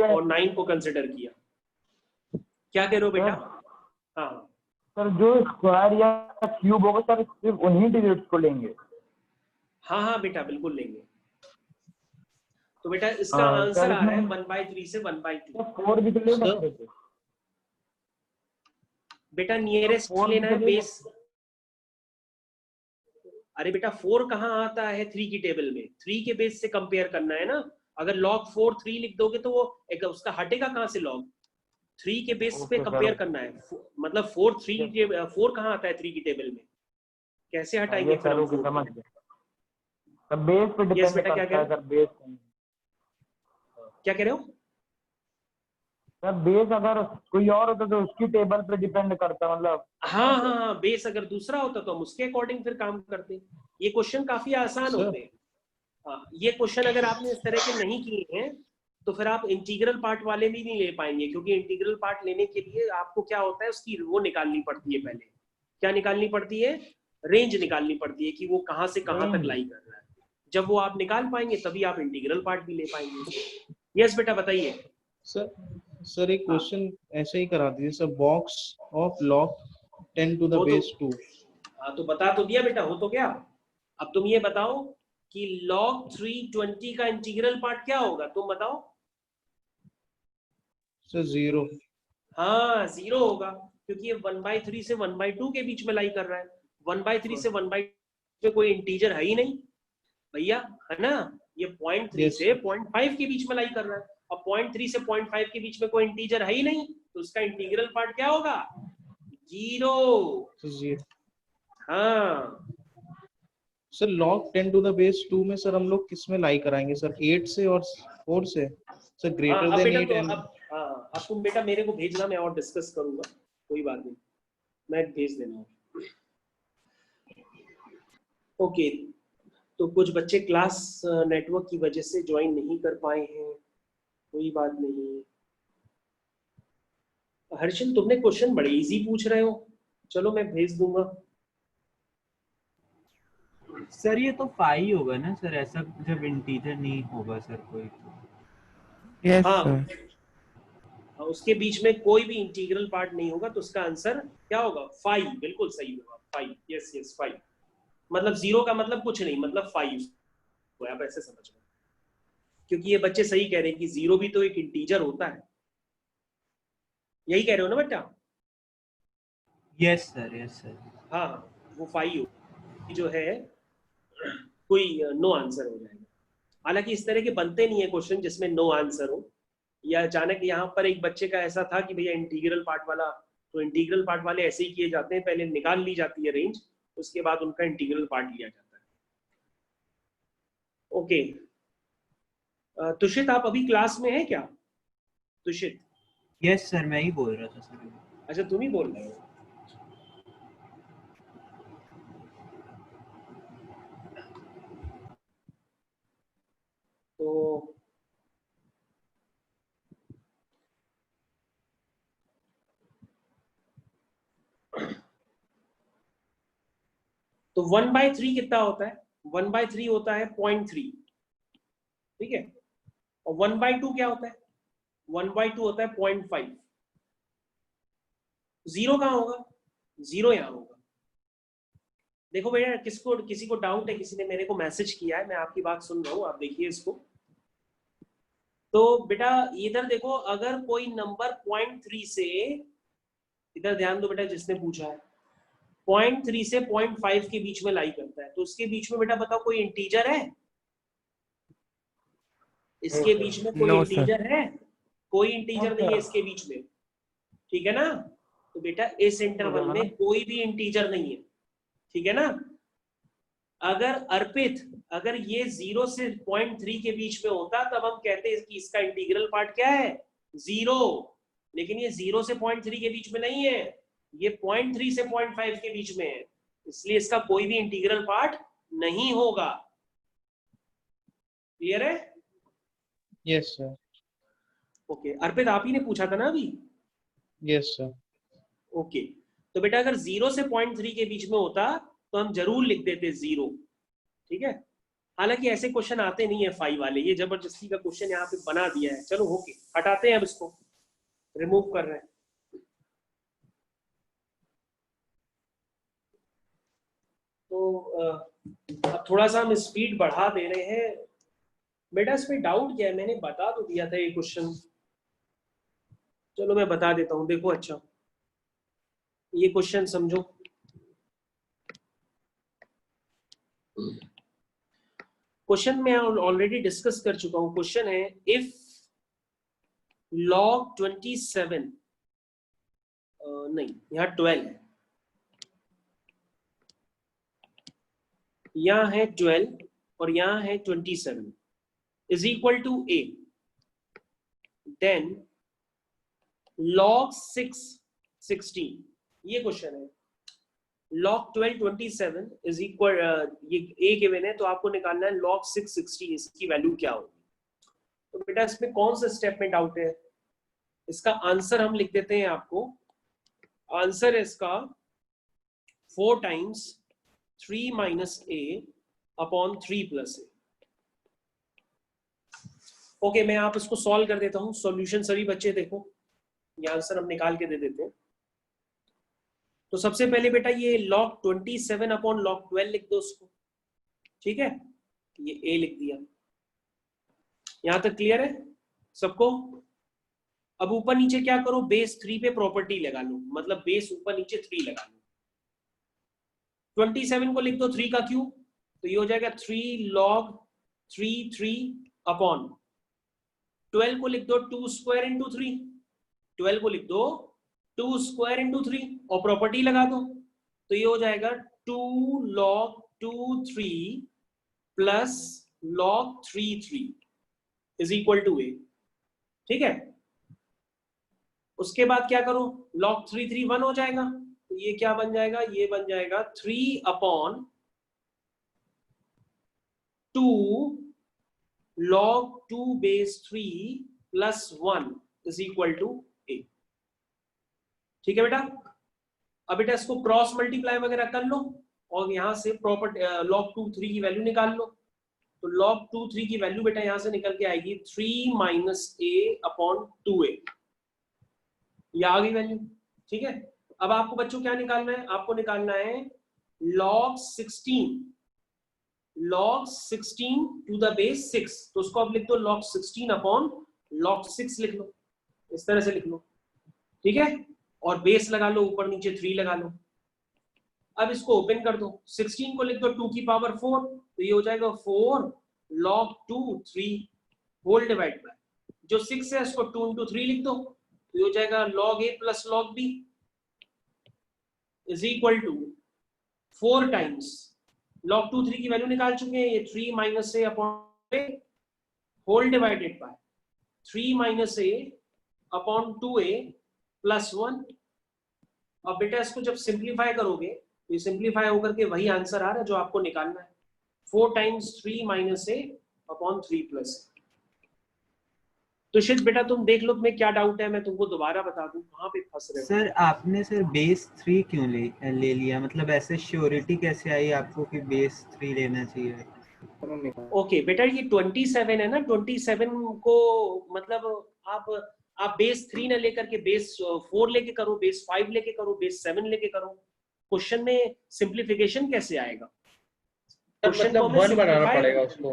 और 9 को कंसिडर किया। क्या कह रहे हो बेटा? हाँ सर जो स्क्वायर या क्यूब होगा सर सिर्फ उन्हीं डिजिट्स को लेंगे। हाँ हाँ बेटा बिल्कुल लेंगे। तो बेटा इसका आंसर आ रहा है 1/3 से 1/2। 4 भी तो ले सकते थे बेटा, नियरेस्ट लेना है बेस। अरे बेटा 4 कहाँ आता है 3 की टेबल में, 3 के बेस से कंपेयर करना है ना। अगर log 4 3 लिख दोगे तो वो एक उसका हटेगा कहाँ से, log 3 के बेस पे कंपेयर करना है। मतलब 4 कहाँ आता है 3 की टेबल में, कैसे हटाएंगे फिर हम? समझ गए, बेस पे डिपेंड करता है सर। बेस क्या कह रहे हो सर? बेस अगर कोई और होता तो उसकी टेबल पे डिपेंड करता, मतलब हाँ हाँ हाँ, बेस अगर दूसरा होता तो हम उसके अकॉर्डिंग फिर काम करते। ये क्वेश्चन काफी आसान होते हैं। हाँ, ये क्वेश्चन अगर आपने इस तरह के नहीं किए हैं तो फिर आप इंटीग्रल पार्ट वाले भी नहीं ले पाएंगे, क्योंकि इंटीग्रल पार्ट लेने के लिए आपको क्या होता है, उसकी वो निकालनी पड़ती है। पहले क्या निकालनी पड़ती है? रेंज निकालनी पड़ती है कि वो कहाँ से कहाँ तक लाई कर रहा है। जब वो आप निकाल पाएंगे तभी आप इंटीग्रल पार्ट भी ले पाएंगे। यस बेटा बताइए। सर एक क्वेश्चन ऐसे ही करा दीजिए sir, box of log 10 to the base 2। हाँ तो बता तो दिया बेटा, हो तो गया। अब तुम ये बताओ कि log 320 का इंटीग्रल पार्ट क्या होगा, तुम बताओ। सर 0। हाँ 0 होगा, क्योंकि ये 1/3 से 1/2 के बीच में लाई कर रहा है। 1/3 से 1/2 में कोई इंटीजर है ही नहीं भैया, है ना। ये 0.3 से 0.5 के बीच में लाई कर रहा है। अब 0.3 से 0.5 के बीच में कोई इंटीजर है ही नहीं, तो उसका इंटीग्रल पार्ट क्या होगा? 0। हाँ sir log 10 to the base 2 में सर हम लोग किस में लाई कराएंगे सर, 8 से और 4 से सर, ग्रेटर देन 8 एंड। अब तुम बेटा मेरे को भेजना, मैं और डिस्कस करूंगा, कोई बात नहीं, मैं भेज देना। ओके, तो कुछ बच्चे क्लास नेटवर्क की वजह से ज्वाइन नहीं कर पाए हैं, कोई बात नहीं। हर्षल तुमने क्वेश्चन बड़े इजी पूछ रहे हो, चलो मैं भेज दूंगा। सर ये तो 5 होगा ना सर, ऐसा जब इंटीजर नहीं होगा सर कोई तो। यस हाँ, उसके बीच में कोई भी इंटीग्रल पार्ट नहीं होगा, तो उसका आंसर क्या होगा? 5। बिल्कुल सही होगा 5। यस यस 5, मतलब 0 का मतलब कुछ नहीं, मतलब 5 तो आप ऐसे समझ लो, क्योंकि ये बच्चे सही कह रहे हैं कि 0 भी तो एक इंटीजर होता है। यही कह रहे हो ना बेटा? Yes sir, yes sir. हाँ, वो 5 जो है कोई नो आंसर हो जाएगा। हालांकि इस तरह के बनते नहीं है क्वेश्चन जिसमें नो आंसर हो, या अचानक यहाँ पर एक बच्चे का ऐसा था कि भैया इंटीग्रल पार्ट वाला, तो इंटीग्रल पार्ट वाले ऐसे ही किए जाते हैं, पहले निकाल ली जाती है रेंज, उसके बाद उनका इंटीग्रल पार्ट लिया जाता है। ओके, तुषित आप अभी क्लास में हैं क्या? तुषित? यस सर, मैं ही बोल रहा था सर। अच्छा तुम ही बोल रहे हो। तो 1/3 कितना होता है? 1/3 होता है 0.3, ठीक है। और 1/2 क्या होता है? 1/2 होता है 0.5। 0 कहाँ होगा? 0 यहाँ होगा। देखो भैया, किसी को डाउट है? किसी ने मेरे को मैसेज किया है, मैं आपकी बात सुन रहा हूँ, आप देखिए इसको। तो बेटा इधर देखो, अगर कोई नंबर 0.3 से, इधर ध्यान दो बेटा, जिसने पूछा है 0.3 से 0.5 के बीच में लाई करता है, तो उसके बीच में बेटा बताओ कोई इंटीजर है? इसके बीच में कोई इंटीजर है? कोई इंटीजर नहीं है इसके बीच में, ठीक है ना। तो बेटा इस इंटरवल में कोई भी इंटीजर नहीं है, ठीक है ना। अगर अर्पित, अगर ये 0 से 0.3 के बीच में होता तब हम कहते हैं कि इसका इंटीग्रल पार्ट क्या है? 0। लेकिन ये 0 से 0.3 के बीच में नहीं है, ये 0.3 से 0.5 के बीच में है, इसलिए इसका कोई भी इंटीग्रल पार्ट नहीं होगा। क्लियर है? Yes sir. ओके, अर्पित आप ही ने पूछा था ना अभी? Yes sir. ओके, तो बेटा अगर 0 से 0.3 के बीच में होता तो हम जरूर लिख देते 0, ठीक है। हालांकि ऐसे क्वेश्चन आते नहीं है 5 वाले, ये जबरदस्ती का क्वेश्चन यहाँ पे बना दिया है। चलो ओके, हटाते हैं, अब इसको रिमूव कर रहे हैं। तो अब थोड़ा सा हम स्पीड बढ़ा दे रहे हैं। बेटा इस पे डाउट क्या है? मैंने बता तो दिया था ये क्वेश्चन, चलो मैं बता देता हूँ। देखो अच्छा, ये क्वेश्चन समझो। क्वेश्चन में ऑलरेडी डिस्कस कर चुका हूं। क्वेश्चन है इफ log 27 नहीं, यहाँ 12 है, यहाँ है 12 और यहाँ है 27 is equal to a, then log 6 16, ये क्वेश्चन है। log 12 27 इज इक्वल, ये a गिवन है, तो आपको निकालना है log 6 16, इसकी वैल्यू क्या होगी। तो बेटा इसमें कौन सा स्टेप में डाउट है? इसका आंसर हम लिख देते हैं आपको। आंसर है इसका 4 times 3 minus A upon 3 plus A. Okay, मैं आप इसको सॉल्व कर देता हूं। सॉल्यूशन सभी बच्चे देखो, ये आंसर हम निकाल के दे देते हैं। तो सबसे पहले बेटा ये log 27 अपॉन log 12 लिख दो उसको, ठीक है? ये a लिख दिया। यहां तक क्लियर है सबको? अब ऊपर नीचे क्या करो, बेस 3 पे प्रॉपर्टी लगा लो, मतलब बेस ऊपर नीचे 3 लगा लो। 27 को लिख दो 3 का क्यूब, तो ये हो जाएगा 3 log 3 अपॉन 12 को लिख दो 2 स्क्वायर इंटू 3। 12 को लिख दो 2 स्क्वायर इंटू 3 और प्रॉपर्टी लगा दो, तो ये हो जाएगा 2 log 3 plus log 3 is equal to A, ठीक है? उसके बाद क्या करो, log 3 1 हो जाएगा, तो ये क्या बन जाएगा, ये बन जाएगा 3 upon 2 log 2 base 3 plus 1 is equal to A. ठीक है बेटा? अब बेटा इसको क्रॉस मल्टीप्लाई वगैरह कर लो और यहां से प्रॉपर्टी log 2 3 की वैल्यू निकाल लो। तो log 2 3 की वैल्यू बेटा यहां से निकल के आएगी 3 माइनस ए अपॉन 2a, ये आ गई वैल्यू, ठीक है? अब आपको बच्चों क्या निकालना है? आपको निकालना है log 16 टू द बेस 6, तो उसको आप लिख दो log 16 अपॉन log 6 लिख लो, इस तरह से लिख लो, ठीक है? और बेस लगा लो, ऊपर नीचे 3 लगा लो। अब इसको ओपन कर दो, 16 को लिख दो 2 की पावर 4, तो ये हो जाएगा 4 log 2 3 होल डिवाइड बाय, जो 6 है इसको 2 into 3 लिख दो, तो ये हो जाएगा log a प्लस log b is equal to 4 times log 2 3 की वैल्यू निकाल चुके हैं, ये 3 minus A upon A whole divided by 3 minus A upon 2a plus 1। अब बेटा इसको जब सिंप्लीफाई करोगे तो ये सिंप्लीफाई होकर के वही आंसर आ रहा है जो आपको निकालना है, 4 times 3 minus A upon 3 plus. तो शिट बेटा तुम देख लो तुम्हें क्या डाउट है, मैं तुमको दोबारा बता दूं, वहां पे फंस रहे हो। सर आपने सर बेस 3 क्यों ले लिया, मतलब ऐसे श्योरिटी कैसे आई आपको कि बेस 3 लेना चाहिए? ओके बेटा ये 27 है ना, 27 को मतलब आप बेस 3 ना लेकर के बेस 4 लेके करो, बेस 5 लेके करो, बेस 7 लेके करो। क्वेश्चन में सिंप्लीफिकेशन कैसे आएगा? क्वेश्चन को मतलब 1 बनाना पड़ेगा उसको,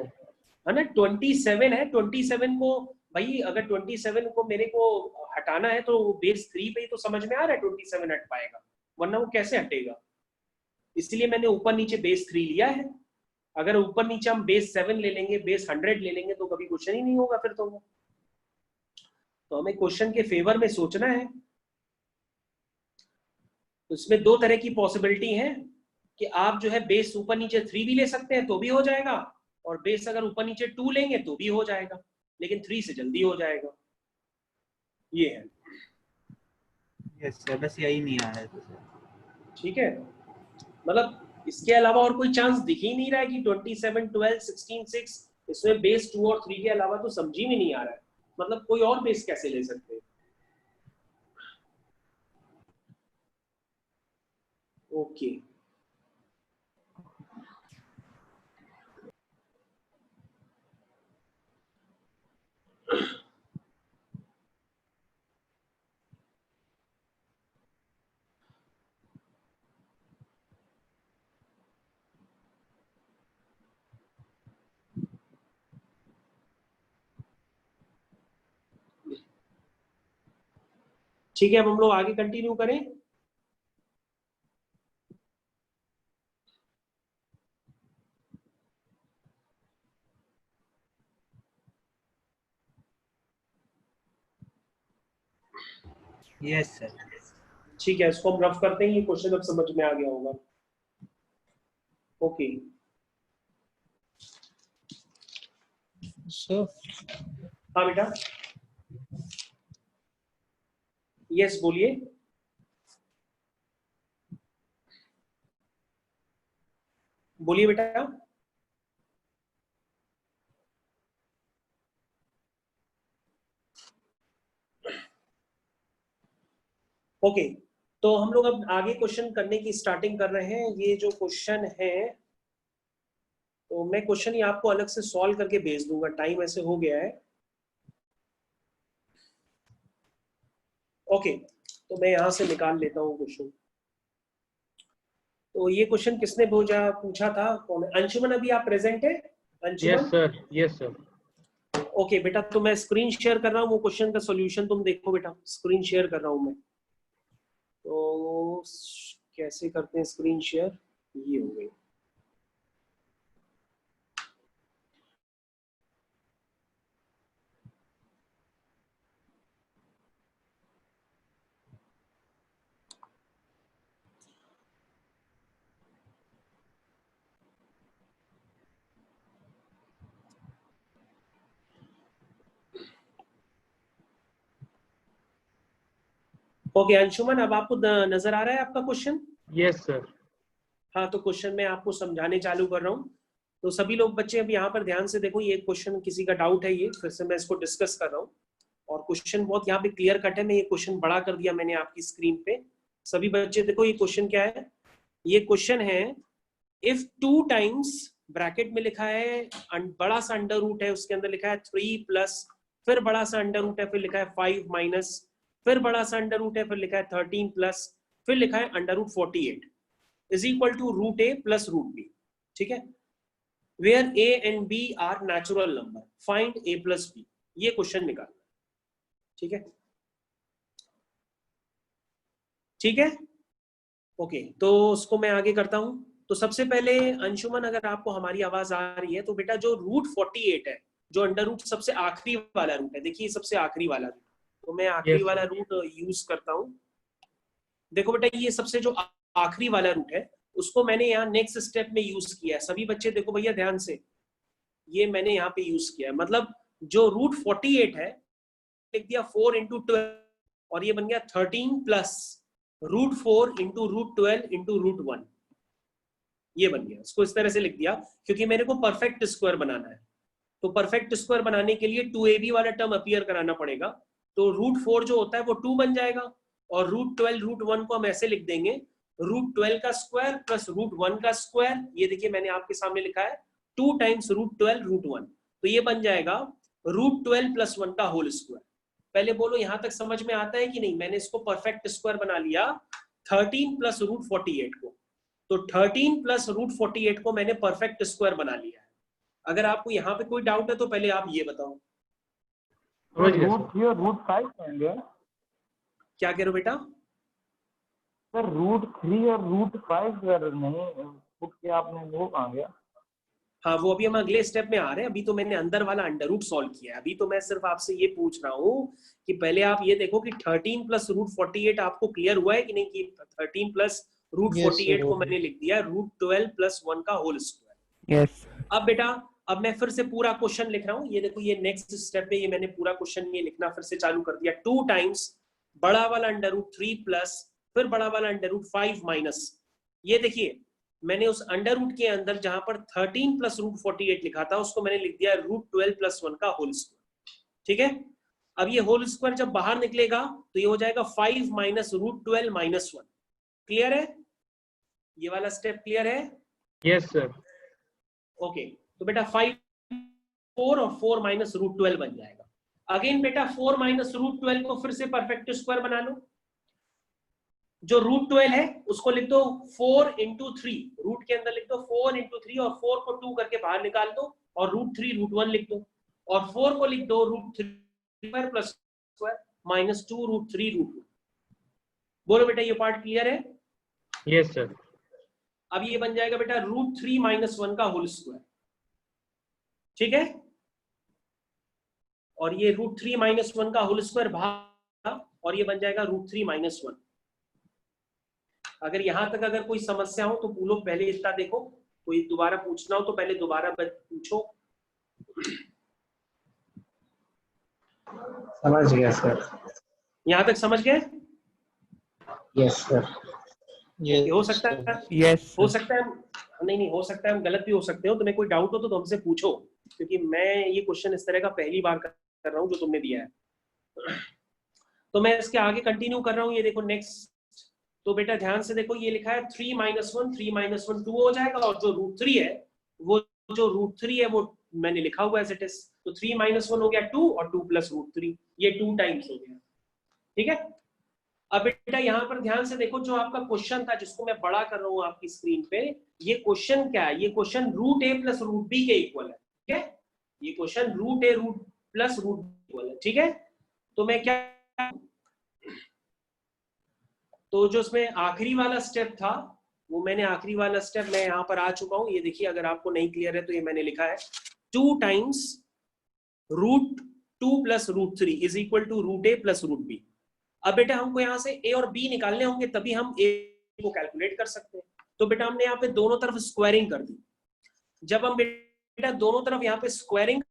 है ना? 27 है, 27 को भाई अगर 27 को मेरे को हटाना है तो बेस 3 पे ही तो समझ में आ रहा है 27 हट पाएगा, वरना वो कैसे हटेगा? इसलिए मैंने ऊपर नीचे बेस 3 लिया है। अगर ऊपर नीचे हम बेस 7 ले लेंगे, बेस 100 ले लेंगे, तो कभी क्वेश्चन ही नहीं होगा फिर तो हमें क्वेश्चन के फेवर में सोचना है। तो इसमें 2 तरह की पॉसिबिलिटी है कि आप जो है बेस ऊपर नीचे 3 भी ले सकते हैं तो भी हो जाएगा, और बेस अगर ऊपर नीचे 2 लेंगे तो भी हो जाएगा, लेकिन 3 से जल्दी हो जाएगा। ये है। यस सर, बस यही नहीं आ रहा है सर। ठीक है, मतलब इसके अलावा और कोई चांस दिख ही नहीं रहा है कि 27 12 16 6 इसमें बेस 2 और 3 के अलावा तो समझ ही में नहीं आ रहा है, मतलब कोई और बेस कैसे ले सकते हैं? ओके ठीक है, अब हम लोग आगे कंटिन्यू करें। Yes sir. ठीक है, इसको हम रफ करते हैं, ये क्वेश्चन अब समझ में आ गया होगा। ओके सर हाँ बेटा, यस बोलिए। बोलिए बेटा। ओके, तो हम लोग अब आगे क्वेश्चन करने की स्टार्टिंग कर रहे हैं। ये जो क्वेश्चन है, तो मैं क्वेश्चन ही आपको अलग से सॉल्व करके भेज दूंगा, टाइम ऐसे हो गया है। ओके, तो मैं यहां से निकाल लेता हूँ क्वेश्चन। तो ये क्वेश्चन किसने पूछा था? कौन है? अंशुमन, अभी आप प्रेजेंट है? Anshuman, yes sir. ओके बेटा, तो मैं स्क्रीन शेयर कर रहा हूँ, वो क्वेश्चन का सॉल्यूशन तुम देखो बेटा। स्क्रीन शेयर कर रहा हूँ मैं। तो कैसे करते हैं स्क्रीन शेयर? ये हो गई। ओके अंशुमन, अब आपको नजर आ रहा है आपका क्वेश्चन? Yes sir. हाँ, तो क्वेश्चन मैं आपको समझाने चालू कर रहा हूँ। तो सभी लोग बच्चे अब यहाँ पर ध्यान से देखो, ये क्वेश्चन किसी का डाउट है, ये फिर से मैं इसको डिस्कस कर रहा हूँ। और क्वेश्चन बहुत यहाँ पे क्लियर कट है। मैं ये क्वेश्चन बड़ा कर दिया मैंने आपकी स्क्रीन पे। सभी बच्चे देखो, ये क्वेश्चन क्या है? ये क्वेश्चन है, इफ 2 टाइम्स, ब्रैकेट में लिखा है बड़ा सा अंडर रूट है, उसके अंदर लिखा है 3 प्लस, फिर बड़ा सा अंडर रूट है, फिर लिखा है 5 माइनस, फिर बड़ा सा अंडर रूट है, फिर लिखा है 13 प्लस, फिर लिखा है under root 48 is equal to root A plus root B. ठीक है, where A and B are natural number, find A plus B. ये क्वेश्चन निकालना। ठीक है, ठीक है, ओके, तो उसको मैं आगे करता हूं। तो सबसे पहले अंशुमन, अगर आपको हमारी आवाज आ रही है तो बेटा, जो रूट 48 है, जो अंडर रूट सबसे आखिरी वाला रूट है, देखिए सबसे आखिरी वाला रूट, तो मैं आखिरी वाला रूट यूज करता हूं। देखो बेटा, ये सबसे जो आखिरी वाला रूट है, उसको मैंने यहाँ नेक्स्ट स्टेप में यूज किया है। सभी बच्चे देखो भैया ध्यान से, ये मैंने यहाँ पे यूज किया है। मतलब जो रूट 48 है, लिख दिया 4 इंटू 12, और ये बन गया 13 plus root 4 into root 12 into root 1, ये बन गया। इसको इस तरह से लिख दिया क्योंकि मेरे को परफेक्ट स्क्वायर बनाना है। तो परफेक्ट स्क्वायर बनाने के लिए 2ab वाला टर्म अपीयर कराना पड़ेगा। तो रूट 4 जो होता है वो 2 बन जाएगा, और रूट 12 रूट 1 को हम ऐसे लिख देंगे, रूट 12 का स्क्वायर प्लस रूट 1 का स्क्वायर। ये देखिए मैंने आपके सामने लिखा है 2 टाइम्स रूट 12 रूट 1, तो ये बन जाएगा रूट 12 प्लस 1 का होल स्क्वायर। पहले बोलो यहां तक समझ में आता है कि नहीं? मैंने इसको परफेक्ट स्क्वायर बना लिया 13 प्लस रूट 48 को। तो 13 प्लस रूट 48 को मैंने परफेक्ट स्क्वायर बना लिया है। अगर आपको यहाँ पे कोई डाउट है तो पहले आप ये बताओ। रूट 3 और रूट 5 होंगे? क्या कह रहे हो बेटा? सर रूट 3 और रूट 5 सर नहीं पुट के आपने, वो कहाँ गया? हाँ, वो अभी हम अगले स्टेप में आ रहे हैं। अभी तो मैंने अंदर वाला अंडर रूट सॉल्व किया है। अभी तो मैं सिर्फ आपसे ये पूछ रहा हूँ कि पहले आप ये देखो कि 13 प्लस रूट 48 आपको क्लियर हुआ है कि नहीं? कि 13 प्लस रूट 48 को मैंने लिख दिया रूट 12 प्लस 1 का होल स्क्वायर। यस। अब बेटा, अब मैं फिर से पूरा क्वेश्चन लिख रहा हूँ। ये देखो, ये नेक्स्ट स्टेप पे ये मैंने पूरा क्वेश्चन ये लिखना फिर से चालू कर दिया। 2 टाइम्स बड़ा वाला अंडर रूट 3 प्लस, फिर बड़ा वाला अंडर रूट 5 माइनस। ये देखिए मैंने उस अंडर रूट के अंदर जहां पर 13 प्लस रूट 48 लिखा था, उसको मैंने लिख दिया रूट 12 प्लस 1 का होल स्क्वायर। ठीक है, अब ये होल स्क्वायर जब बाहर निकलेगा तो ये हो जाएगा 5 माइनस रूट 12 माइनस 1। क्लियर है? ये वाला स्टेप क्लियर है? Yes sir. ओके, तो बेटा 5 4 और 4 माइनस रूट 12 बन जाएगा। अगेन बेटा 4 माइनस रूट 12 को फिर से परफेक्ट स्क्वायर बना लो। जो रूट 12 है उसको लिख दो 4 इंटू 3, रूट के अंदर लिख दो 4 इंटू 3, और 4 को 2 करके बाहर निकाल दो, और रूट 3 रूट 1 लिख दो, और 4 को लिख दो root 3 plus square minus 2 root 3 root 1। बोलो बेटा, ये पार्ट क्लियर है? Yes sir. अब ये बन जाएगा बेटा रूट 3 माइनस 1 का होल स्क्वायर। ठीक है, और ये रूट 3 माइनस 1 का होल स्क्वायर बाहर, और ये बन जाएगा रूट 3 माइनस 1। अगर यहां तक अगर कोई समस्या हो तो पूछो, पहले इसका देखो। कोई दोबारा पूछना हो तो पहले दोबारा पूछो। समझ गया सर। यहां तक समझ गए? Yes sir. ये हो सकता है, यस हो सकता है, नहीं हो सकता है हम गलत भी हो सकते हो। तुम्हें कोई डाउट हो तो हमसे पूछो, क्योंकि मैं ये क्वेश्चन इस तरह का पहली बार कर रहा हूँ जो तुमने दिया है। तो मैं इसके आगे कंटिन्यू कर रहा हूँ, ये देखो नेक्स्ट। तो बेटा ध्यान से देखो, ये लिखा है 3 - 1, 3 - 1 2 हो जाएगा, और जो √3 है वो जो √3 है वो मैंने लिखा हुआ है एज इट इज। तो 3 - 1 हो गया 2, और 2 + √3, ये 2 टाइम्स हो गया। ठीक है, अब बेटा यहाँ पर ध्यान से देखो, जो आपका क्वेश्चन था जिसको मैं बड़ा कर रहा हूँ आपकी स्क्रीन पे, ये क्वेश्चन क्या है? ये क्वेश्चन √a + √b के इक्वल है। ठीक है, ये क्वेश्चन √a + √b इक्वल है। ठीक है, तो मैं क्या, तो जो उसमें आखिरी वाला स्टेप था वो मैंने आखिरी वाला स्टेप मैं यहाँ पर आ चुका हूँ। ये देखिए, अगर आपको नहीं क्लियर है तो ये मैंने लिखा है 2 times √2 + √3 is equal to √a + √b। अब बेटा हमको यहाँ से a और b निकालने होंगे, तभी हम a को कैलकुलेट कर सकते हैं। तो बेटा हमने यहाँ पे दोनों तरफ स्क्वायरिंग कर दी। जब हम बेटा दोनों तरफ यहाँ पे स्क्वायरिंग,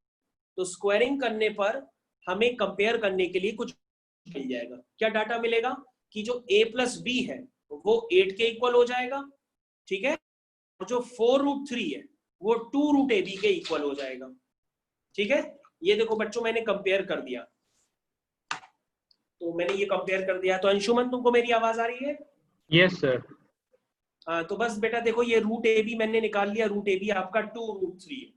तो स्क्वायरिंग करने पर हमें कंपेयर करने के लिए कुछ मिल जाएगा। क्या डाटा मिलेगा? कि जो a + b है वो 8 के इक्वल हो जाएगा। ठीक है, और जो 4√3 है वो 2√ab के इक्वल हो जाएगा। ठीक है, ये देखो बच्चों मैंने कंपेयर कर दिया, तो मैंने ये कंपेयर कर दिया। तो अंशुमन तुमको मेरी आवाज आ रही है? Yes sir. हाँ, तो बस बेटा देखो, ये √ab मैंने निकाल लिया, √ab आपका 2√3 है।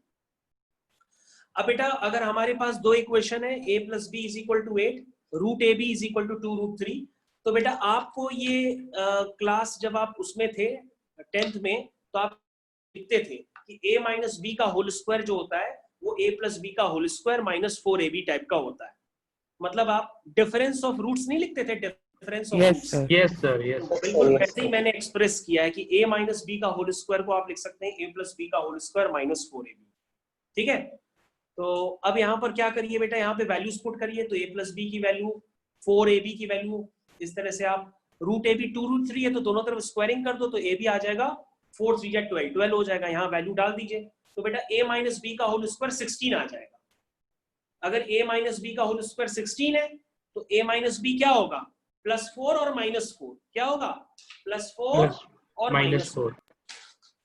अब बेटा अगर हमारे पास दो इक्वेशन है, a + b = 8, √ab = 2√3, तो बेटा आपको ये क्लास जब आप उसमें थे 10th में, तो आप लिखते थे कि a - b का होल स्क्वायर जो होता है वो a + b का होल स्क्वायर - 4ab टाइप का होता है। मतलब आप डिफरेंस ऑफ रूट्स नहीं लिखते थे, difference of roots. Yes sir. Yes बिल्कुल वैसे ही मैंने एक्सप्रेस किया है कि a - b का होल स्क्वायर को आप लिख सकते हैं a + b का होल स्क्वायर - 4ab। ठीक है, तो अब यहाँ पर क्या करिए बेटा, यहाँ पे वैल्यूज पुट करिए। तो a + b की वैल्यू, 4ab की वैल्यू, इस तरह से आप √ab 2√3 है तो दोनों तरफ स्क्वायरिंग कर दो, तो a भी आ जाएगा 4 × 3 = 12, 12 हो जाएगा। यहाँ वैल्यू डाल दीजिए, तो बेटा a - b का होल स्क्वायर 16 आ जाएगा। अगर a - b का होल स्क्वायर 16 है तो a - b क्या होगा? +4 और -4 क्या होगा? +4 और -4।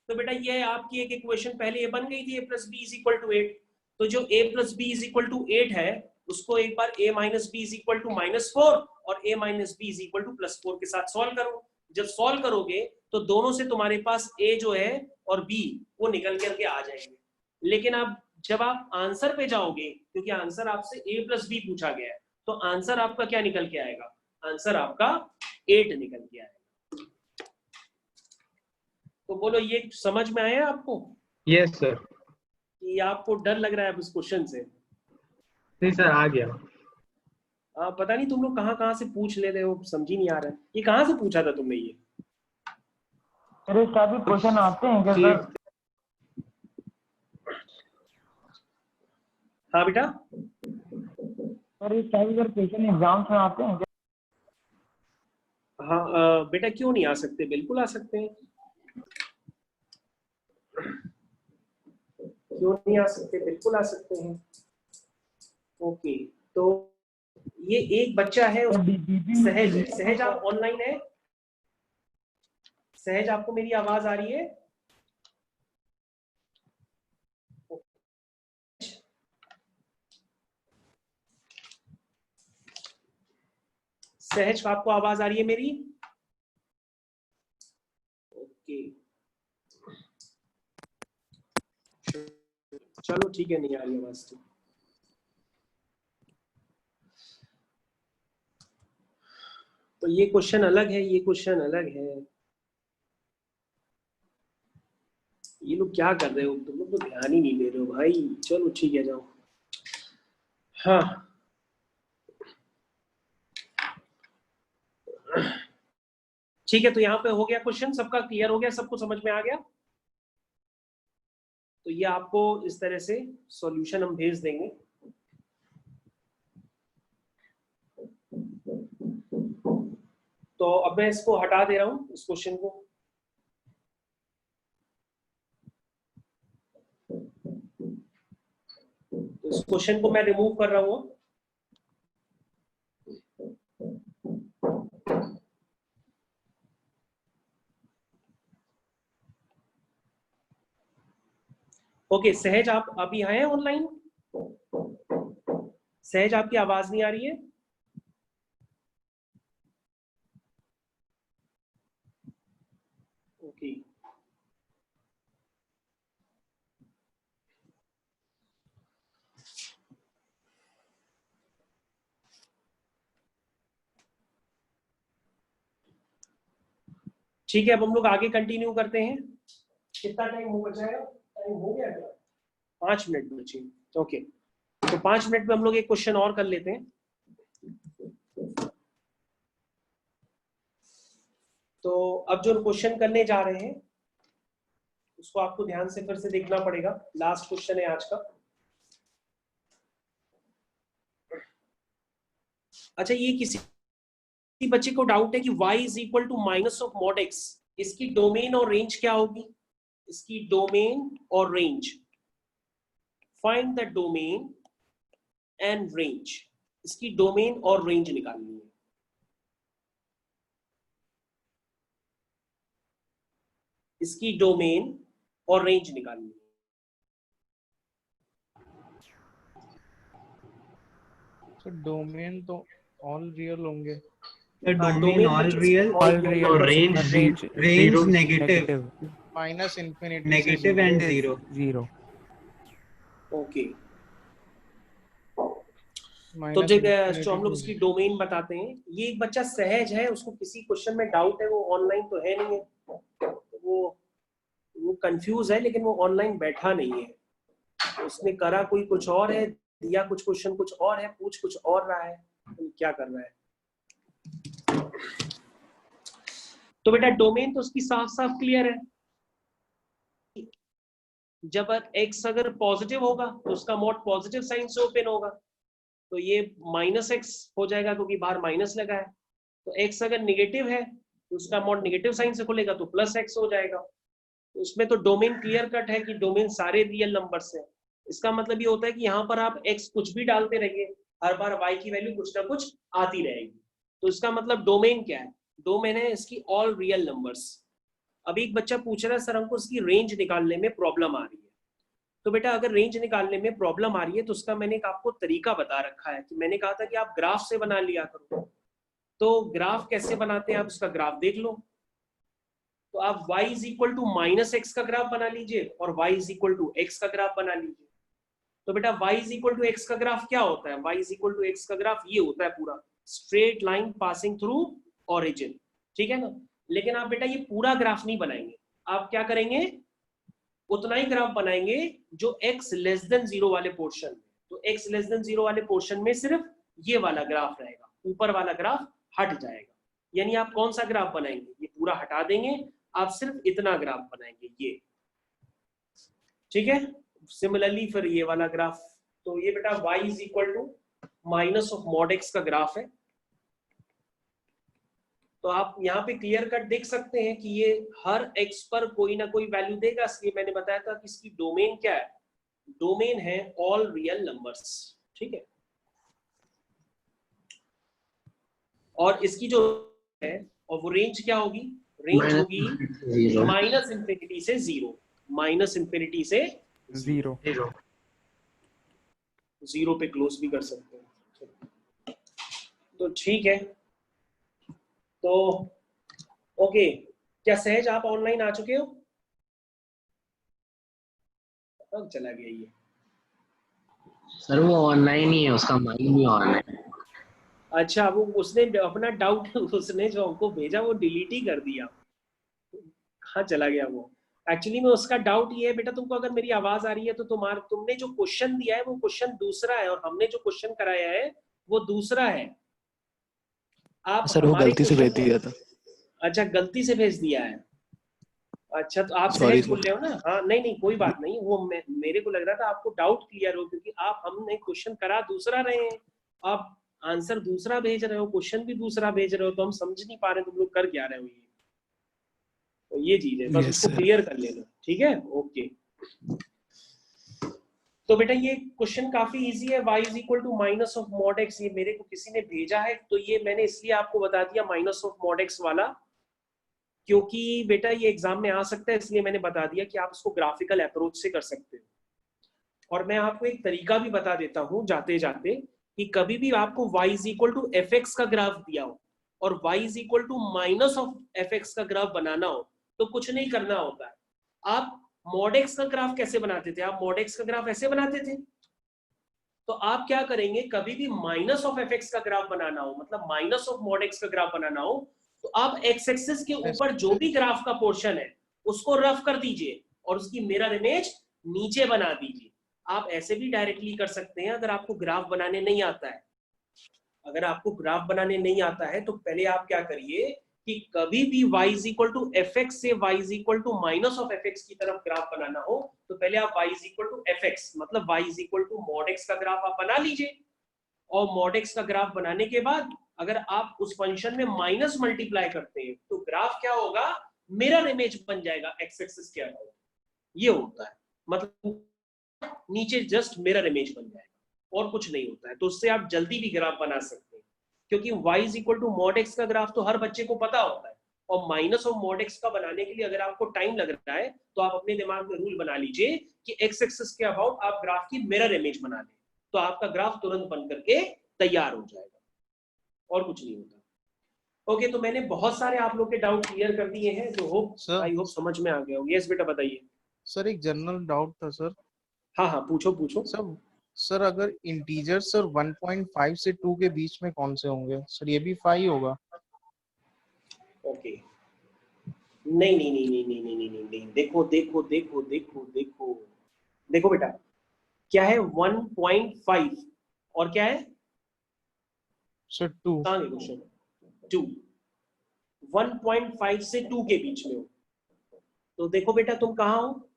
तो बेटा ये आपकी एक इक्वेशन पहले ये बन गई थी, a + b = 8। तो जो a + b = 8 है उसको एक बार a - b = -4 और a - b = +4 के साथ सॉल्व करो। जब सॉल्व करोगे तो दोनों से तुम्हारे पास a जो है और b वो निकल करके आ जाएंगे। लेकिन अब जब आप आंसर पे जाओगे, क्योंकि आंसर आपसे a + b पूछा गया है, तो आंसर आपका क्या निकल के आएगा? आंसर आपका 8 निकल के आएगा। तो बोलो, ये समझ में आया आपको? Yes sir. कि आपको डर लग रहा है इस क्वेश्चन से? नहीं सर, आ गया। पता नहीं तुम लोग कहाँ कहाँ से पूछ ले रहे हो, समझ ही नहीं आ रहा है। ये कहाँ से पूछा था तुमने ये? अरे सभी क्वेश्चन आते हैं क्या सर? हाँ बेटा, सर ये सभी सर क्वेश्चन एग्जाम्स में आते हैं क्या? हाँ बेटा क्यों नहीं आ सकते, बिल्कुल आ सकते हैं। क्यों नहीं आ सकते, बिल्कुल आ सकते हैं। ओके, तो ये एक बच्चा है, सहज है। सहज आप ऑनलाइन है? सहज आपको मेरी आवाज आ रही है? सहज आपको आवाज आ रही है मेरी? ओके, चलो ठीक है, नहीं आ रही आवाज तो ये क्वेश्चन अलग है, ये क्वेश्चन अलग है। ये लोग क्या कर रहे हो? तुम लोग तो ध्यान ही नहीं दे रहे हो भाई। चलो ठीक है, जाओ। हाँ ठीक है, तो यहाँ पे हो गया क्वेश्चन, सबका क्लियर हो गया, सबको समझ में आ गया। तो ये आपको इस तरह से सॉल्यूशन हम भेज देंगे। तो अब मैं इसको हटा दे रहा हूँ, इस क्वेश्चन को। तो इस क्वेश्चन को मैं रिमूव कर रहा हूँ। ओके, सहज आप अभी हैं ऑनलाइन? सहज आपकी आवाज नहीं आ रही है? ठीक है, अब हम लोग आगे कंटिन्यू करते हैं। कितना टाइम हो जाएगा? टाइम हो गया क्या? 5 मिनट बचे। ओके, तो 5 मिनट में हम लोग एक क्वेश्चन और कर लेते हैं। तो अब जो क्वेश्चन करने जा रहे हैं उसको आपको ध्यान से फिर से देखना पड़ेगा। लास्ट क्वेश्चन है आज का। अच्छा, ये किसी बच्चे को डाउट है कि y is equal to minus of mod x, इसकी डोमेन और रेंज क्या होगी? इसकी डोमेन और range, find the domain and range. इसकी डोमेन और रेंज निकालनी है। इसकी डोमेन और रेंज निकालनी है। सर डोमेन तो ऑल रियल होंगे। डोमेन ऑल रियल और range negative minus infinity negative and zero. Okay, तो जब हम लोग उसकी डोमेन बताते हैं, ये एक बच्चा सहज है, उसको किसी क्वेश्चन में डाउट है, वो ऑनलाइन तो है नहीं है, वो कंफ्यूज है, लेकिन वो ऑनलाइन बैठा नहीं है। उसने करा कोई कुछ और है, दिया कुछ क्वेश्चन कुछ और है, पूछ कुछ और रहा है, तो क्या कर रहा है? तो बेटा डोमेन तो उसकी साफ साफ क्लियर है। जब x अगर पॉजिटिव होगा तो उसका मॉड पॉजिटिव साइन से ओपन होगा, तो ये माइनस x हो जाएगा क्योंकि बाहर माइनस लगा है। तो x अगर नेगेटिव है तो उसका मॉड नेगेटिव साइन से खुलेगा तो प्लस x हो जाएगा। तो उसमें तो डोमेन क्लियर कट है कि डोमेन सारे रियल नंबर्स हैं। इसका मतलब ये होता है कि यहाँ पर आप x कुछ भी डालते रहिए, हर बार y की वैल्यू कुछ ना कुछ आती रहेगी। तो इसका मतलब डोमेन क्या है? डोमेन है इसकी ऑल रियल नंबर्स। अब एक बच्चा पूछ रहा है सर हमको इसकी रेंज निकालने में प्रॉब्लम आ रही है। तो बेटा अगर रेंज निकालने में प्रॉब्लम आ रही है तो उसका मैंने एक आपको तरीका बता रखा है कि मैंने कहा था कि आप ग्राफ से बना लिया करो। तो ग्राफ कैसे बनाते हैं, आप उसका ग्राफ देख लो। तो आप y is equal to minus x का ग्राफ बना लीजिए और y is equal to x का ग्राफ बना लीजिए। तो बेटा y is equal to x का ग्राफ क्या होता है? y is equal to x का ग्राफ ये होता है पूरा straight line passing through origin, ठीक है ना। लेकिन आप बेटा ये पूरा ग्राफ नहीं बनाएंगे, आप क्या करेंगे, उतना ही ग्राफ बनाएंगे जो x लेस देन 0 वाले पोर्शन में। तो x लेस देन 0 वाले पोर्शन में सिर्फ ये वाला ग्राफ रहेगा, ऊपर वाला ग्राफ हट जाएगा। यानी आप कौन सा ग्राफ बनाएंगे? ये पूरा हटा देंगे, आप सिर्फ इतना ग्राफ बनाएंगे, ये, ठीक है। सिमिलरली फिर ये वाला ग्राफ, तो ये बेटा y is equal to minus of mod x का ग्राफ है। तो आप यहाँ पे क्लियर कट देख सकते हैं कि ये हर x पर कोई ना कोई वैल्यू देगा, इसलिए मैंने बताया था कि इसकी डोमेन क्या है? डोमेन है ऑल रियल नंबर्स, ठीक है। और इसकी जो है और वो रेंज क्या होगी? रेंज होगी माइनस इंफिनिटी से 0, माइनस इंफिनिटी से 0 पे क्लोज भी कर सकते हैं। तो ठीक है, तो ओके, क्या सहज आप ऑनलाइन आ चुके हो? अब चला गया ये सर, वो ऑनलाइन ही है, उसका माइंड भी ऑन है। अच्छा, वो उसने अपना डाउट उसने जो हमको भेजा वो डिलीट ही कर दिया, कहाँ चला गया वो? एक्चुअली में उसका डाउट ये है बेटा, तुमको अगर मेरी आवाज आ रही है तो तुमने जो क्वेश्चन दिया है वो क्वेश्चन दूसरा है और हमने जो क्वेश्चन कराया है वो दूसरा है। आप सर वो गलती से भेज दिया था। अच्छा, गलती से भेज दिया है। अच्छा, तो आप Sorry, सहज बोल रहे हो ना? हाँ, नहीं कोई बात नहीं, वो मेरे को लग रहा था आपको डाउट क्लियर हो, क्योंकि आप हमने क्वेश्चन करा दूसरा रहे हैं, आप आंसर दूसरा भेज रहे हो, क्वेश्चन भी दूसरा भेज रहे हो, तो हम समझ नहीं पा रहे तुम लोग कर क्या रहे हो। ये तो ये चीज है, बस उसको क्लियर कर लेना, ठीक है। ओके, तो बेटा ये क्वेश्चन काफी इजी है, y is equal to minus of mod x। ये मेरे को किसी ने भेजा है, तो ये मैंने इसलिए आपको बता दिया माइनस ऑफ मॉड x वाला, क्योंकि बेटा ये एग्जाम में आ सकता है, इसलिए मैंने बता दिया कि आप इसको ग्राफिकल अप्रोच से कर सकते हो। और मैं आपको एक तरीका भी बता देता हूँ जाते जाते, कि कभी भी आपको y is equal to fx का ग्राफ दिया हो और y is equal to minus of fx का ग्राफ बनाना हो, तो कुछ नहीं करना होता है। आप मॉड x का ग्राफ कैसे बनाते थे? आप मॉड x का ग्राफ ऐसे बनाते थे। तो आप क्या करेंगे, कभी भी माइनस ऑफ fx का ग्राफ बनाना हो, मतलब माइनस ऑफ मॉड x का ग्राफ बनाना हो, तो आप एक्स एक्सिस के ऊपर जो भी ग्राफ का पोर्शन है उसको रफ कर दीजिए और उसकी मिरर इमेज नीचे बना दीजिए। आप ऐसे भी डायरेक्टली कर सकते हैं अगर आपको ग्राफ बनाने नहीं आता है। अगर आपको ग्राफ बनाने नहीं आता है तो पहले आप क्या करिए कि कभी भी y is equal to f x से y is equal to minus of f x की तरफ ग्राफ बनाना हो तो पहले आप y is equal to f x मतलब y is equal to mod x का ग्राफ आप बना लीजिए। और मॉड x का ग्राफ बनाने के बाद अगर आप उस फंक्शन में माइनस मल्टीप्लाई करते हैं तो ग्राफ क्या होगा, मिरर इमेज बन जाएगा एक्स एक्सिस के अबाउट। ये होता है, मतलब नीचे जस्ट मिरर इमेज बन जाएगा और कुछ नहीं होता है। तो उससे आप जल्दी भी ग्राफ बना सकते हैं क्योंकि y is equal to mod x का ग्राफ तो हर बच्चे को पता होता है। और माइनस ऑफ मॉड x का बनाने के लिए अगर आपको टाइम लग रहा है तो आप अपने दिमाग में रूल बना लीजिए कि x एक्सिस के अबाउट आप ग्राफ की मिरर इमेज बना लें तो आपका ग्राफ तुरंत बन करके तैयार हो जाएगा और कुछ नहीं होता। ओके, तो मैंने बहुत सारे आप लोग के डाउट क्लियर कर दिए हैं जो होप आई होप समझ में आ गया हो। यस बेटा बताइए। सर एक जनरल डाउट था सर। हाँ हाँ पूछो पूछो। सर अगर इंटीजर सर 1.5 से 2 के बीच में कौन से होंगे सर, ये भी 5 होगा? ओके नहीं नहीं नहीं नहीं नहीं नहीं नहीं नहीं नहीं, देखो देखो देखो देखो देखो देखो बेटा, क्या है 1.5 और क्या है सर 2 क्वेश्चन 2 1.5 से 2 के बीच में हो तो देखो बेटा तुम कहाँ हो,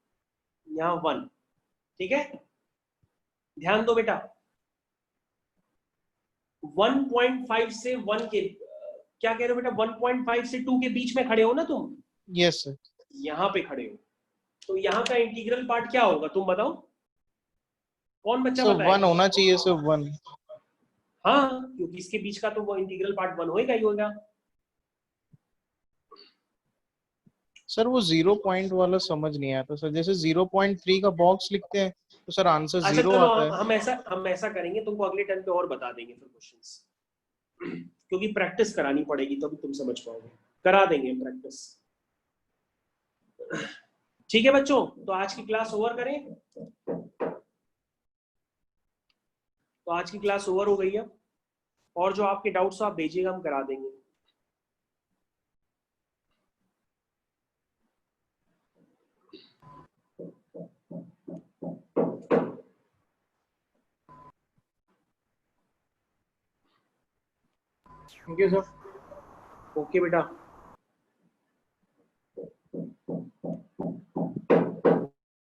यहाँ 1, ठीक है। ध्यान दो बेटा 1.5 से 1 के क्या कह रहे हो बेटा, 1.5 से 2 के बीच में खड़े हो ना तुम? Yes sir. यहाँ पे खड़े हो तो यहाँ का इंटीग्रल पार्ट क्या होगा तुम बताओ, कौन बच्चा सर बताएगा? 1 होना चाहिए सर 1। हाँ क्योंकि इसके बीच का तो वो इंटीग्रल पार्ट 1 होएगा ही होगा। सर वो 0 पॉइंट वाला समझ नहीं आता सर, जैसे 0.3 का बॉक्स लिखते हैं तो सर आंसर अच्छा 0 चलो आता है। हम ऐसा करेंगे, तुमको अगले टर्म पे और बता देंगे फिर क्वेश्चंस क्योंकि प्रैक्टिस करानी पड़ेगी तभी तुम समझ पाओगे। करा देंगे प्रैक्टिस, ठीक है बच्चों। तो आज की क्लास ओवर करें, तो आज की क्लास ओवर हो गई है और जो आपके डाउट्स आप भेजिएगा हम करा देंगे। Thank you sir. ओके बेटा।